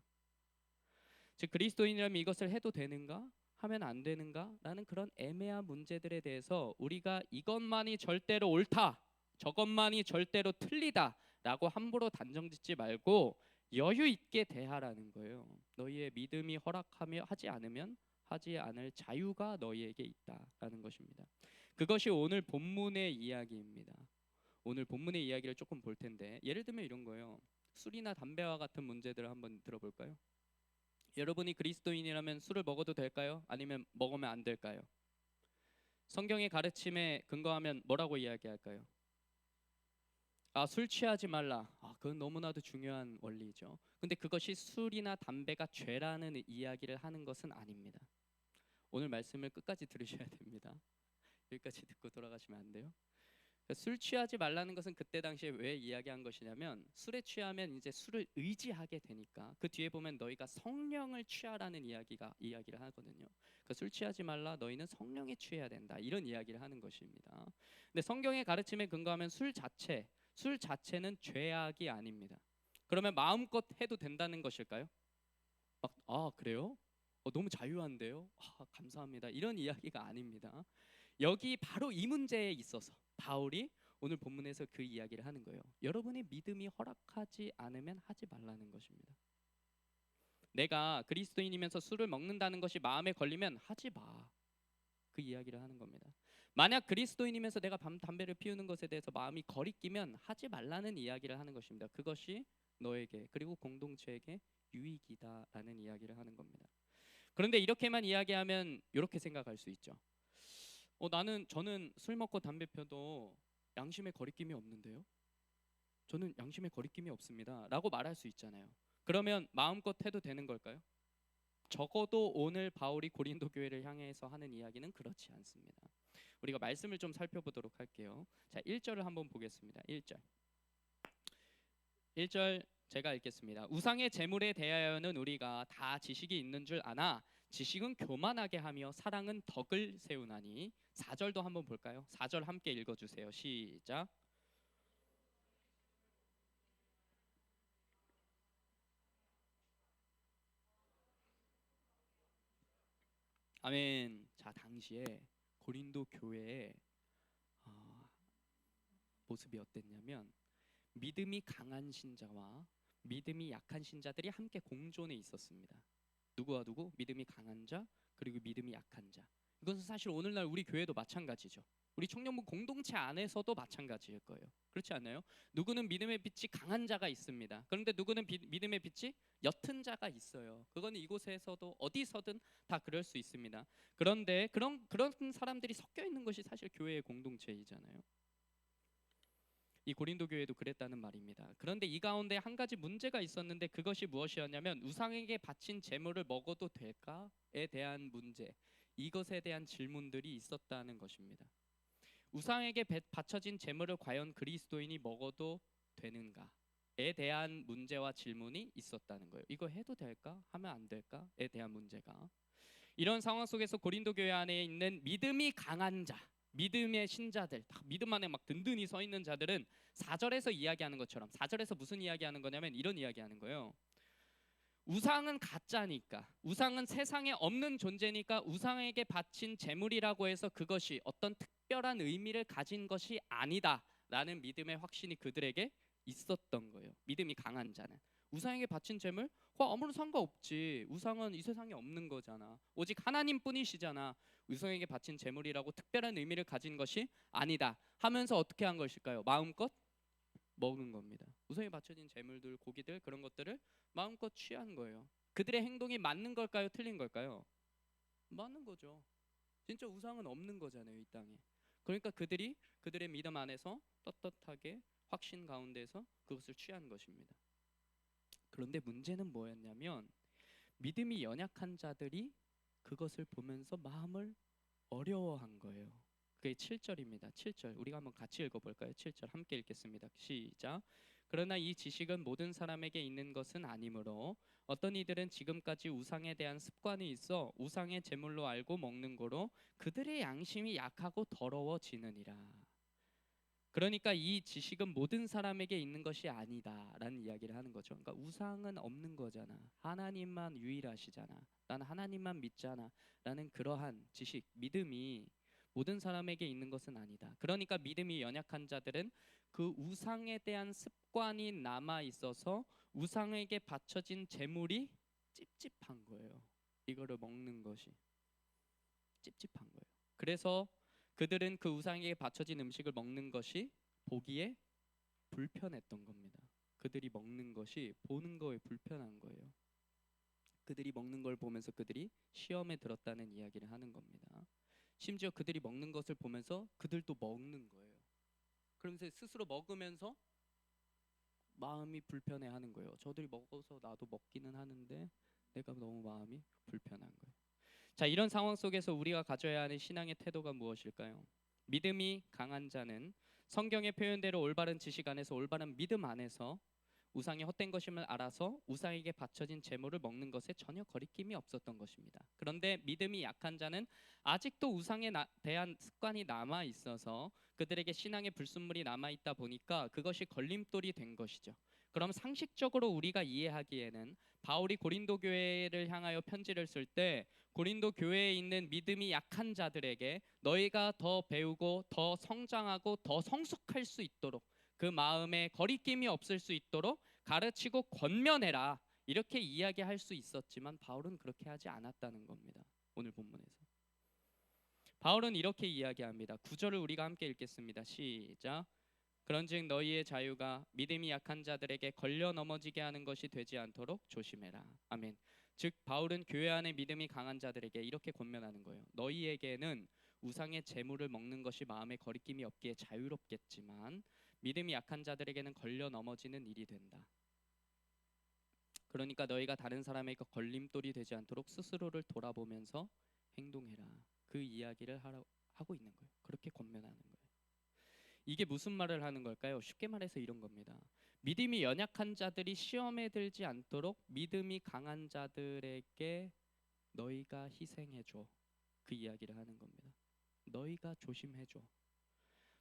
즉 그리스도인이라면 이것을 해도 되는가? 하면 안 되는가? 라는 그런 애매한 문제들에 대해서 우리가 이것만이 절대로 옳다, 저것만이 절대로 틀리다 라고 함부로 단정짓지 말고 여유 있게 대하라는 거예요. 너희의 믿음이 허락하며 하지 않으면 하지 않을 자유가 너희에게 있다라는 것입니다. 그것이 오늘 본문의 이야기입니다. 오늘 본문의 이야기를 조금 볼 텐데, 예를 들면 이런 거예요. 술이나 담배와 같은 문제들을 한번 들어볼까요? 여러분이 그리스도인이라면 술을 먹어도 될까요? 아니면 먹으면 안 될까요? 성경의 가르침에 근거하면 뭐라고 이야기할까요? 술 취하지 말라. 그건 너무나도 중요한 원리죠. 근데 그것이 술이나 담배가 죄라는 이야기를 하는 것은 아닙니다. 오늘 말씀을 끝까지 들으셔야 됩니다. 여기까지 듣고 돌아가시면 안 돼요. 술 취하지 말라는 것은 그때 당시에 왜 이야기한 것이냐면, 술에 취하면 이제 술을 의지하게 되니까 그 뒤에 보면 너희가 성령을 취하라는 이야기를 하거든요. 술 취하지 말라, 너희는 성령에 취해야 된다, 이런 이야기를 하는 것입니다. 근데 성경의 가르침에 근거하면 술 자체는 죄악이 아닙니다. 그러면 마음껏 해도 된다는 것일까요? 그래요? 너무 자유한데요? 감사합니다, 이런 이야기가 아닙니다. 여기 바로 이 문제에 있어서 바울이 오늘 본문에서 그 이야기를 하는 거예요. 여러분의 믿음이 허락하지 않으면 하지 말라는 것입니다. 내가 그리스도인이면서 술을 먹는다는 것이 마음에 걸리면 하지 마, 그 이야기를 하는 겁니다. 만약 그리스도인이면서 내가 담배를 피우는 것에 대해서 마음이 거리끼면 하지 말라는 이야기를 하는 것입니다. 그것이 너에게 그리고 공동체에게 유익이다라는 이야기를 하는 겁니다. 그런데 이렇게만 이야기하면 이렇게 생각할 수 있죠. 저는 술 먹고 담배 펴도 양심에 거리낌이 없는데요? 저는 양심에 거리낌이 없습니다 라고 말할 수 있잖아요. 그러면 마음껏 해도 되는 걸까요? 적어도 오늘 바울이 고린도 교회를 향해서 하는 이야기는 그렇지 않습니다. 우리가 말씀을 좀 살펴보도록 할게요. 자, 1절을 한번 보겠습니다. 1절 제가 읽겠습니다. 우상의 제물에 대하여는 우리가 다 지식이 있는 줄 아나 지식은 교만하게 하며 사랑은 덕을 세우나니. 4절도 한번 볼까요? 4절 함께 읽어주세요. 시작. 아멘. 자, 당시에 고린도 교회의 모습이 어땠냐면, 믿음이 강한 신자와 믿음이 약한 신자들이 함께 공존해 있었습니다. 누구와 누구? 믿음이 강한 자 그리고 믿음이 약한 자. 이것은 사실 오늘날 우리 교회도 마찬가지죠. 우리 청년부 공동체 안에서도 마찬가지일 거예요. 그렇지 않나요? 누구는 믿음의 빛이 강한 자가 있습니다. 그런데 누구는 믿음의 빛이 옅은 자가 있어요. 그건 이곳에서도 어디서든 다 그럴 수 있습니다. 그런데 그런 사람들이 섞여 있는 것이 사실 교회의 공동체이잖아요. 이 고린도 교회도 그랬다는 말입니다. 그런데 이 가운데 한 가지 문제가 있었는데 그것이 무엇이었냐면 우상에게 바친 제물을 먹어도 될까에 대한 문제, 이것에 대한 질문들이 있었다는 것입니다. 우상에게 바쳐진 제물을 과연 그리스도인이 먹어도 되는가에 대한 문제와 질문이 있었다는 거예요. 이거 해도 될까? 하면 안 될까?에 대한 문제가. 이런 상황 속에서 고린도 교회 안에 있는 믿음이 강한 자, 믿음의 신자들, 믿음 안에 막 든든히 서 있는 자들은 4절에서 이야기하는 것처럼, 4절에서 무슨 이야기하는 거냐면 이런 이야기하는 거예요. 우상은 가짜니까, 우상은 세상에 없는 존재니까 우상에게 바친 제물이라고 해서 그것이 어떤 특별한 의미를 가진 것이 아니다라는 믿음의 확신이 그들에게 있었던 거예요. 믿음이 강한 자는 우상에게 바친 제물 아무런 상관없지. 우상은 이 세상에 없는 거잖아. 오직 하나님뿐이시잖아. 우상에게 바친 제물이라고 특별한 의미를 가진 것이 아니다 하면서 어떻게 한 것일까요? 마음껏 먹은 겁니다. 우상에 바쳐진 제물들, 고기들, 그런 것들을 마음껏 취한 거예요. 그들의 행동이 맞는 걸까요? 틀린 걸까요? 맞는 거죠. 진짜 우상은 없는 거잖아요, 이 땅에. 그러니까 그들의 믿음 안에서 떳떳하게 확신 가운데서 그것을 취한 것입니다. 그런데 문제는 뭐였냐면 믿음이 연약한 자들이 그것을 보면서 마음을 어려워한 거예요. 그게 7절입니다. 7절 우리가 한번 같이 읽어볼까요? 7절 함께 읽겠습니다. 시작. 그러나 이 지식은 모든 사람에게 있는 것은 아니므로 어떤 이들은 지금까지 우상에 대한 습관이 있어 우상의 제물로 알고 먹는 거로 그들의 양심이 약하고 더러워지느니라. 그러니까 이 지식은 모든 사람에게 있는 것이 아니다라는 이야기를 하는 거죠. 그러니까 우상은 없는 거잖아. 하나님만 유일하시잖아. 난 하나님만 믿잖아. 라는 그러한 지식, 믿음이 모든 사람에게 있는 것은 아니다. 그러니까 믿음이 연약한 자들은 그 우상에 대한 습관이 남아 있어서 우상에게 바쳐진 제물이 찝찝한 거예요. 이거를 먹는 것이 찝찝한 거예요. 그래서 그들은 그 우상에게 바쳐진 음식을 먹는 것이 보기에 불편했던 겁니다. 그들이 먹는 것이 보는 거에 불편한 거예요. 그들이 먹는 걸 보면서 그들이 시험에 들었다는 이야기를 하는 겁니다. 심지어 그들이 먹는 것을 보면서 그들도 먹는 거예요. 그러면서 스스로 먹으면서 마음이 불편해하는 거예요. 저들이 먹어서 나도 먹기는 하는데 내가 너무 마음이 불편한 거예요. 자, 이런 상황 속에서 우리가 가져야 하는 신앙의 태도가 무엇일까요? 믿음이 강한 자는 성경의 표현대로 올바른 지식 안에서 올바른 믿음 안에서 우상이 헛된 것임을 알아서 우상에게 바쳐진 제물을 먹는 것에 전혀 거리낌이 없었던 것입니다. 그런데 믿음이 약한 자는 아직도 우상에 대한 습관이 남아 있어서 그들에게 신앙의 불순물이 남아 있다 보니까 그것이 걸림돌이 된 것이죠. 그럼 상식적으로 우리가 이해하기에는 바울이 고린도 교회를 향하여 편지를 쓸 때 고린도 교회에 있는 믿음이 약한 자들에게 너희가 더 배우고 더 성장하고 더 성숙할 수 있도록 그 마음에 거리낌이 없을 수 있도록 가르치고 권면해라 이렇게 이야기할 수 있었지만 바울은 그렇게 하지 않았다는 겁니다. 오늘 본문에서 바울은 이렇게 이야기합니다. 9절을 우리가 함께 읽겠습니다. 시작. 그런즉 너희의 자유가 믿음이 약한 자들에게 걸려 넘어지게 하는 것이 되지 않도록 조심해라. 아멘. 즉 바울은 교회 안에 믿음이 강한 자들에게 이렇게 권면하는 거예요. 너희에게는 우상의 제물을 먹는 것이 마음에 거리낌이 없기에 자유롭겠지만 믿음이 약한 자들에게는 걸려 넘어지는 일이 된다. 그러니까 너희가 다른 사람에게 걸림돌이 되지 않도록 스스로를 돌아보면서 행동해라. 그 이야기를 하고 있는 거예요. 그렇게 권면하는 거예요. 이게 무슨 말을 하는 걸까요? 쉽게 말해서 이런 겁니다. 믿음이 연약한 자들이 시험에 들지 않도록 믿음이 강한 자들에게 너희가 희생해줘. 그 이야기를 하는 겁니다. 너희가 조심해줘.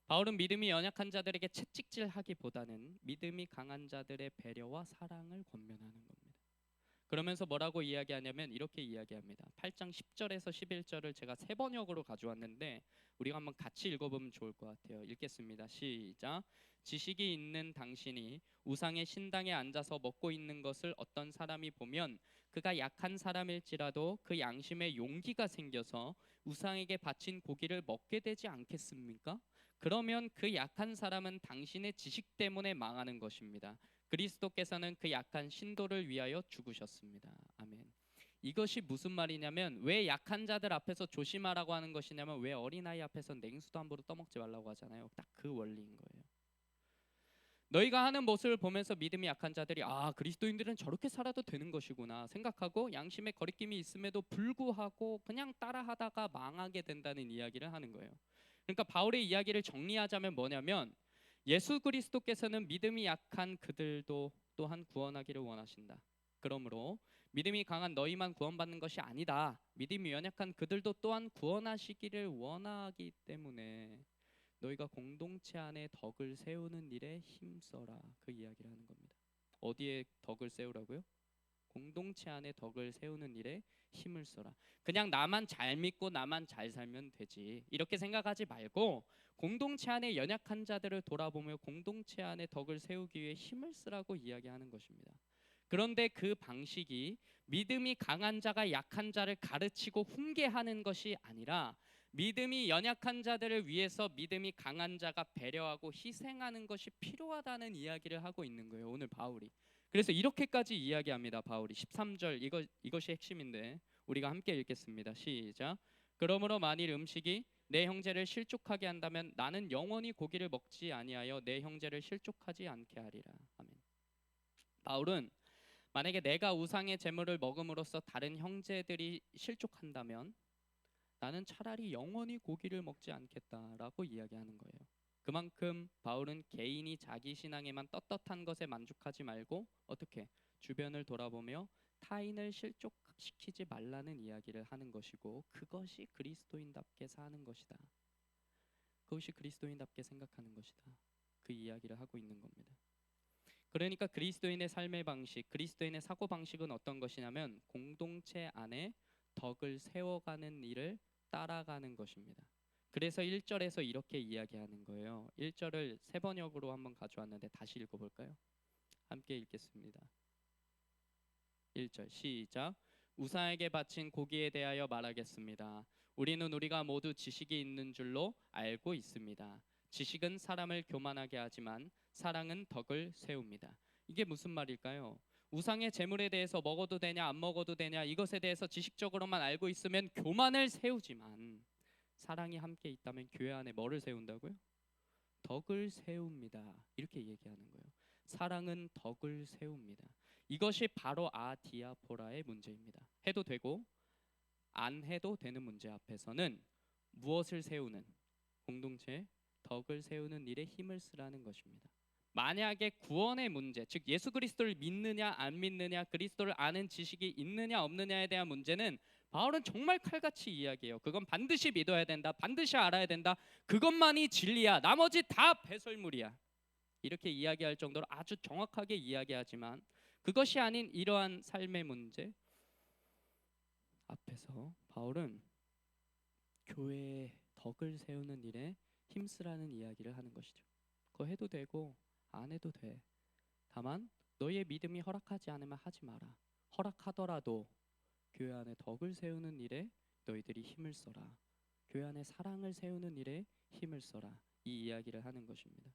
바울은 믿음이 연약한 자들에게 채찍질하기보다는 믿음이 강한 자들의 배려와 사랑을 권면하는 겁니다. 그러면서 뭐라고 이야기하냐면 이렇게 이야기합니다. 8장 10절에서 11절을 제가 세 번역으로 가져왔는데 우리가 한번 같이 읽어보면 좋을 것 같아요. 읽겠습니다. 시작. 지식이 있는 당신이 우상의 신당에 앉아서 먹고 있는 것을 어떤 사람이 보면 그가 약한 사람일지라도 그 양심에 용기가 생겨서 우상에게 바친 고기를 먹게 되지 않겠습니까? 그러면 그 약한 사람은 당신의 지식 때문에 망하는 것입니다. 그리스도께서는 그 약한 신도를 위하여 죽으셨습니다. 아멘. 이것이 무슨 말이냐면, 왜 약한 자들 앞에서 조심하라고 하는 것이냐면, 왜 어린아이 앞에서 냉수도 함부로 떠먹지 말라고 하잖아요. 딱 그 원리인 거예요. 너희가 하는 모습을 보면서 믿음이 약한 자들이 그리스도인들은 저렇게 살아도 되는 것이구나 생각하고 양심의 거리낌이 있음에도 불구하고 그냥 따라하다가 망하게 된다는 이야기를 하는 거예요. 그러니까 바울의 이야기를 정리하자면 뭐냐면, 예수 그리스도께서는 믿음이 약한 그들도 또한 구원하기를 원하신다. 그러므로 믿음이 강한 너희만 구원받는 것이 아니다. 믿음이 연약한 그들도 또한 구원하시기를 원하기 때문에 너희가 공동체 안에 덕을 세우는 일에 힘써라. 그 이야기를 하는 겁니다. 어디에 덕을 세우라고요? 공동체 안에 덕을 세우는 일에 힘을 써라. 그냥 나만 잘 믿고 나만 잘 살면 되지, 이렇게 생각하지 말고 공동체 안에 연약한 자들을 돌아보며 공동체 안에 덕을 세우기 위해 힘을 쓰라고 이야기하는 것입니다. 그런데 그 방식이 믿음이 강한 자가 약한 자를 가르치고 훈계하는 것이 아니라, 믿음이 연약한 자들을 위해서 믿음이 강한 자가 배려하고 희생하는 것이 필요하다는 이야기를 하고 있는 거예요, 오늘 바울이. 그래서 이렇게까지 이야기합니다. 바울이 13절, 이것이 핵심인데 우리가 함께 읽겠습니다. 시작. 그러므로 만일 음식이 내 형제를 실족하게 한다면 나는 영원히 고기를 먹지 아니하여 내 형제를 실족하지 않게 하리라. 아멘. 바울은 만약에 내가 우상의 제물을 먹음으로써 다른 형제들이 실족한다면 나는 차라리 영원히 고기를 먹지 않겠다라고 이야기하는 거예요. 그만큼 바울은 개인이 자기 신앙에만 떳떳한 것에 만족하지 말고 어떻게 주변을 돌아보며 타인을 실족시키지 말라는 이야기를 하는 것이고, 그것이 그리스도인답게 사는 것이다. 그것이 그리스도인답게 생각하는 것이다. 그 이야기를 하고 있는 겁니다. 그러니까 그리스도인의 삶의 방식, 그리스도인의 사고 방식은 어떤 것이냐면, 공동체 안에 덕을 세워가는 일을 따라가는 것입니다. 그래서 1절에서 이렇게 이야기하는 거예요. 1절을 세 번역으로 한번 가져왔는데 다시 읽어볼까요? 함께 읽겠습니다. 1절 시작. 우상에게 바친 고기에 대하여 말하겠습니다. 우리는 우리가 모두 지식이 있는 줄로 알고 있습니다. 지식은 사람을 교만하게 하지만 사랑은 덕을 세웁니다. 이게 무슨 말일까요? 우상의 제물에 대해서 먹어도 되냐 안 먹어도 되냐 이것에 대해서 지식적으로만 알고 있으면 교만을 세우지만, 사랑이 함께 있다면 교회 안에 뭐를 세운다고요? 덕을 세웁니다. 이렇게 얘기하는 거예요. 사랑은 덕을 세웁니다. 이것이 바로 아디아포라의 문제입니다. 해도 되고 안 해도 되는 문제 앞에서는 무엇을 세우는, 공동체 덕을 세우는 일에 힘을 쓰라는 것입니다. 만약에 구원의 문제, 즉 예수 그리스도를 믿느냐 안 믿느냐, 그리스도를 아는 지식이 있느냐 없느냐에 대한 문제는 바울은 정말 칼같이 이야기해요. 그건 반드시 믿어야 된다, 반드시 알아야 된다, 그것만이 진리야, 나머지 다 배설물이야, 이렇게 이야기할 정도로 아주 정확하게 이야기하지만, 그것이 아닌 이러한 삶의 문제 앞에서 바울은 교회의 덕을 세우는 일에 힘쓰라는 이야기를 하는 것이죠. 그거 해도 되고 안 해도 돼. 다만 너희의 믿음이 허락하지 않으면 하지 마라. 허락하더라도 교회 안에 덕을 세우는 일에 너희들이 힘을 써라. 교회 안에 사랑을 세우는 일에 힘을 써라. 이 이야기를 하는 것입니다.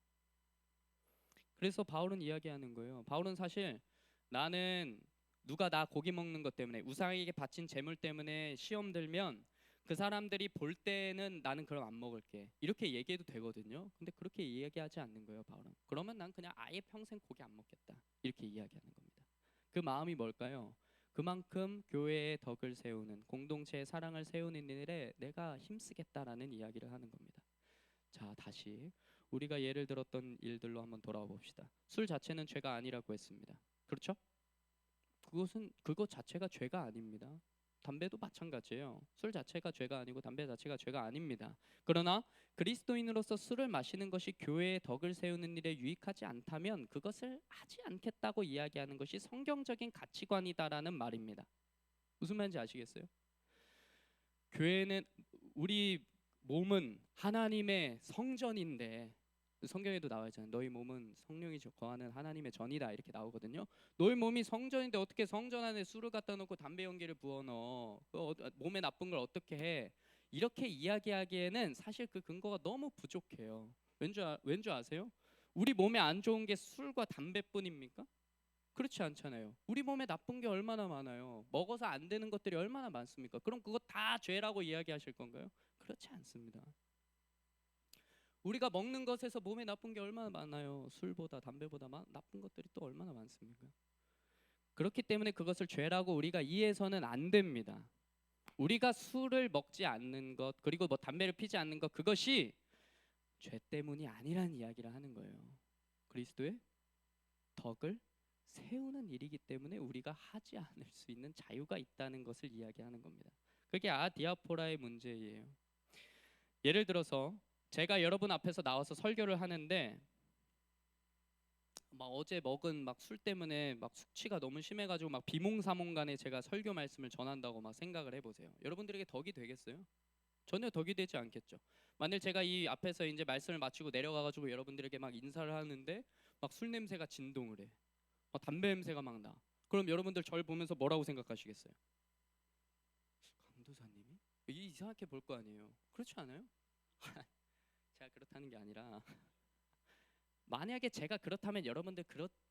그래서 바울은 이야기하는 거예요. 바울은 사실 나는 누가 나 고기 먹는 것 때문에, 우상에게 바친 제물 때문에 시험 들면 그 사람들이 볼 때는 나는 그럼 안 먹을게, 이렇게 얘기해도 되거든요. 근데 그렇게 이야기하지 않는 거예요, 바울은. 그러면 난 그냥 아예 평생 고기 안 먹겠다, 이렇게 이야기하는 겁니다. 그 마음이 뭘까요? 그만큼 교회의 덕을 세우는, 공동체의 사랑을 세우는 일에 내가 힘쓰겠다라는 이야기를 하는 겁니다. 자, 다시 우리가 예를 들었던 일들로 한번 돌아와 봅시다. 술 자체는 죄가 아니라고 했습니다. 그렇죠? 그것 자체가 죄가 아닙니다. 담배도 마찬가지예요. 술 자체가 죄가 아니고 담배 자체가 죄가 아닙니다. 그러나 그리스도인으로서 술을 마시는 것이 교회의 덕을 세우는 일에 유익하지 않다면 그것을 하지 않겠다고 이야기하는 것이 성경적인 가치관이다라는 말입니다. 무슨 말인지 아시겠어요? 교회는, 우리 몸은 하나님의 성전인데 성경에도 나와 있잖아요. 너희 몸은 성령이 거하는 하나님의 전이다 이렇게 나오거든요. 너희 몸이 성전인데 어떻게 성전 안에 술을 갖다 놓고 담배 연기를 부어 넣어? 몸에 나쁜 걸 어떻게 해? 이렇게 이야기하기에는 사실 그 근거가 너무 부족해요. 왠줄 아세요? 우리 몸에 안 좋은 게 술과 담배뿐입니까? 그렇지 않잖아요. 우리 몸에 나쁜 게 얼마나 많아요. 먹어서 안 되는 것들이 얼마나 많습니까? 그럼 그거 다 죄라고 이야기하실 건가요? 그렇지 않습니다. 우리가 먹는 것에서 몸에 나쁜 게 얼마나 많아요. 술보다 담배보다 나쁜 것들이 또 얼마나 많습니까? 그렇기 때문에 그것을 죄라고 우리가 이해해서는 안 됩니다. 우리가 술을 먹지 않는 것 그리고 뭐 담배를 피지 않는 것 그것이 죄 때문이 아니라는 이야기를 하는 거예요. 그리스도의 덕을 세우는 일이기 때문에 우리가 하지 않을 수 있는 자유가 있다는 것을 이야기하는 겁니다. 그게 아디아포라의 문제예요. 예를 들어서 제가 여러분 앞에서 나와서 설교를 하는데 막 어제 먹은 막 술 때문에 막 숙취가 너무 심해가지고 막 비몽사몽간에 제가 설교 말씀을 전한다고 막 생각을 해보세요. 여러분들에게 덕이 되겠어요? 전혀 덕이 되지 않겠죠. 만일 제가 이 앞에서 이제 말씀을 마치고 내려가가지고 여러분들에게 막 인사를 하는데 막 술 냄새가 진동을 해. 담배 냄새가 막 나. 그럼 여러분들 절 보면서 뭐라고 생각하시겠어요? 강도사님이? 이상하게 볼 거 아니에요. 그렇지 않아요? 제가 그렇다는 게 아니라 만약에 제가 그렇다면 여러분들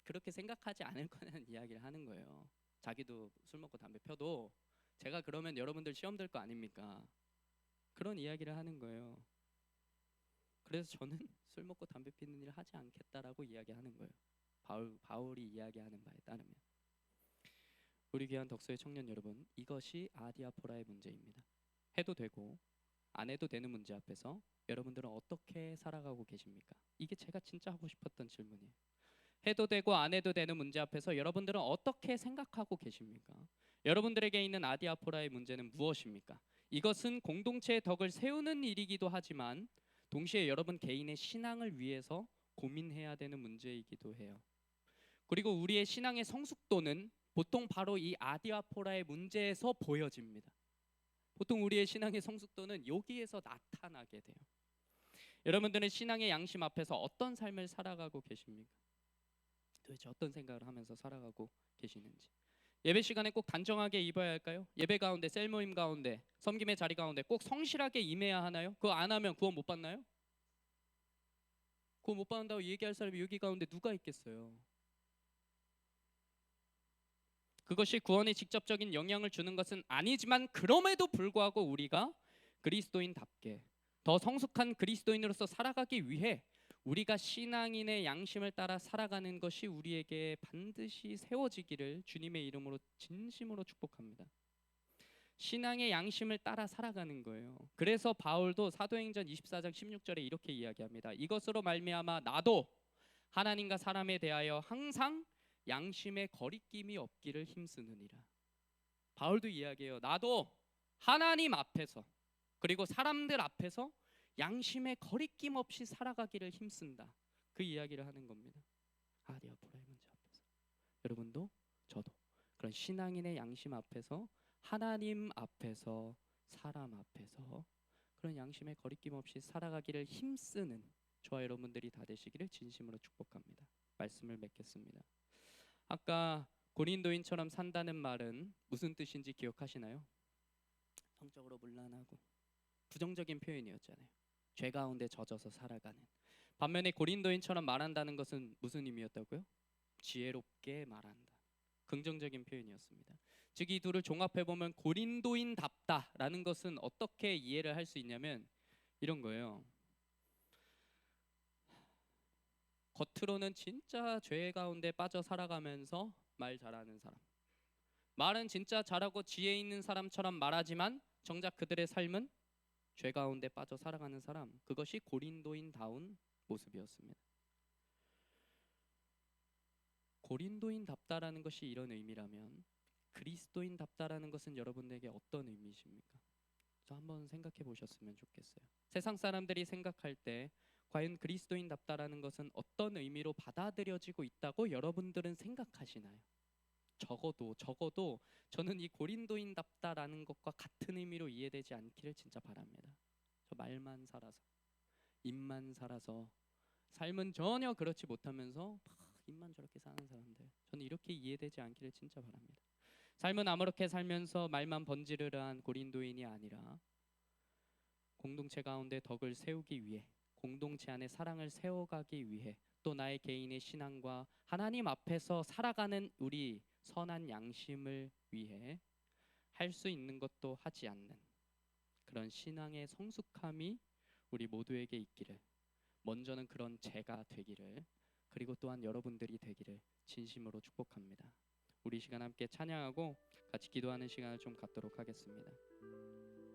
그렇게 생각하지 않을 거라는 이야기를 하는 거예요. 자기도 술 먹고 담배 펴도 제가 그러면 여러분들 시험 될 거 아닙니까? 그런 이야기를 하는 거예요. 그래서 저는 술 먹고 담배 피는 일을 하지 않겠다라고 이야기하는 거예요. 바울이 이야기하는 바에 따르면 우리 귀한 덕소의 청년 여러분, 이것이 아디아포라의 문제입니다. 해도 되고 안 해도 되는 문제 앞에서 여러분들은 어떻게 살아가고 계십니까? 이게 제가 진짜 하고 싶었던 질문이에요. 해도 되고 안 해도 되는 문제 앞에서 여러분들은 어떻게 생각하고 계십니까? 여러분들에게 있는 아디아포라의 문제는 무엇입니까? 이것은 공동체의 덕을 세우는 일이기도 하지만 동시에 여러분 개인의 신앙을 위해서 고민해야 되는 문제이기도 해요. 그리고 우리의 신앙의 성숙도는 보통 바로 이 아디아포라의 문제에서 보여집니다. 보통 우리의 신앙의 성숙도는 여기에서 나타나게 돼요. 여러분들은 신앙의 양심 앞에서 어떤 삶을 살아가고 계십니까? 도대체 어떤 생각을 하면서 살아가고 계시는지. 예배 시간에 꼭 단정하게 입어야 할까요? 예배 가운데, 셀 모임 가운데, 섬김의 자리 가운데 꼭 성실하게 임해야 하나요? 그거 안 하면 구원 못 받나요? 구원 못 받는다고 얘기할 사람이 여기 가운데 누가 있겠어요? 그것이 구원에 직접적인 영향을 주는 것은 아니지만 그럼에도 불구하고 우리가 그리스도인답게 더 성숙한 그리스도인으로서 살아가기 위해 우리가 신앙인의 양심을 따라 살아가는 것이 우리에게 반드시 세워지기를 주님의 이름으로 진심으로 축복합니다. 신앙의 양심을 따라 살아가는 거예요. 그래서 바울도 사도행전 24장 16절에 이렇게 이야기합니다. 이것으로 말미암아 나도 하나님과 사람에 대하여 항상 양심의 거리낌이 없기를 힘쓰느니라. 바울도 이야기해요. 나도 하나님 앞에서 그리고 사람들 앞에서 양심의 거리낌 없이 살아가기를 힘쓴다. 그 이야기를 하는 겁니다. 아디아포라의 문제 앞에서 여러분도 저도 그런 신앙인의 양심 앞에서 하나님 앞에서 사람 앞에서 그런 양심의 거리낌 없이 살아가기를 힘쓰는 저와 여러분들이 다 되시기를 진심으로 축복합니다. 말씀을 맺겠습니다. 아까 고린도인처럼 산다는 말은 무슨 뜻인지 기억하시나요? 성적으로 문란하고 부정적인 표현이었잖아요. 죄 가운데 젖어서 살아가는. 반면에 고린도인처럼 말한다는 것은 무슨 의미였다고요? 지혜롭게 말한다. 긍정적인 표현이었습니다. 즉 이 둘을 종합해 보면 고린도인답다라는 것은 어떻게 이해를 할 수 있냐면 이런 거예요. 겉으로는 진짜 죄 가운데 빠져 살아가면서 말 잘하는 사람. 말은 진짜 잘하고 지혜 있는 사람처럼 말하지만 정작 그들의 삶은 죄 가운데 빠져 살아가는 사람. 그것이 고린도인다운 모습이었습니다. 고린도인답다라는 것이 이런 의미라면 그리스도인답다라는 것은 여러분에게 어떤 의미이십니까? 저 한번 생각해 보셨으면 좋겠어요. 세상 사람들이 생각할 때 과연 그리스도인답다라는 것은 어떤 의미로 받아들여지고 있다고 여러분들은 생각하시나요? 적어도 저는 이 고린도인답다라는 것과 같은 의미로 이해되지 않기를 진짜 바랍니다. 저 말만 살아서 입만 살아서 삶은 전혀 그렇지 못하면서 막 입만 저렇게 사는 사람들, 저는 이렇게 이해되지 않기를 진짜 바랍니다. 삶은 아무렇게 살면서 말만 번지르르한 고린도인이 아니라 공동체 가운데 덕을 세우기 위해, 공동체 안에 사랑을 세워가기 위해, 또 나의 개인의 신앙과 하나님 앞에서 살아가는 우리 선한 양심을 위해 할 수 있는 것도 하지 않는 그런 신앙의 성숙함이 우리 모두에게 있기를, 먼저는 그런 제가 되기를, 그리고 또한 여러분들이 되기를 진심으로 축복합니다. 우리 시간 함께 찬양하고 같이 기도하는 시간을 좀 갖도록 하겠습니다.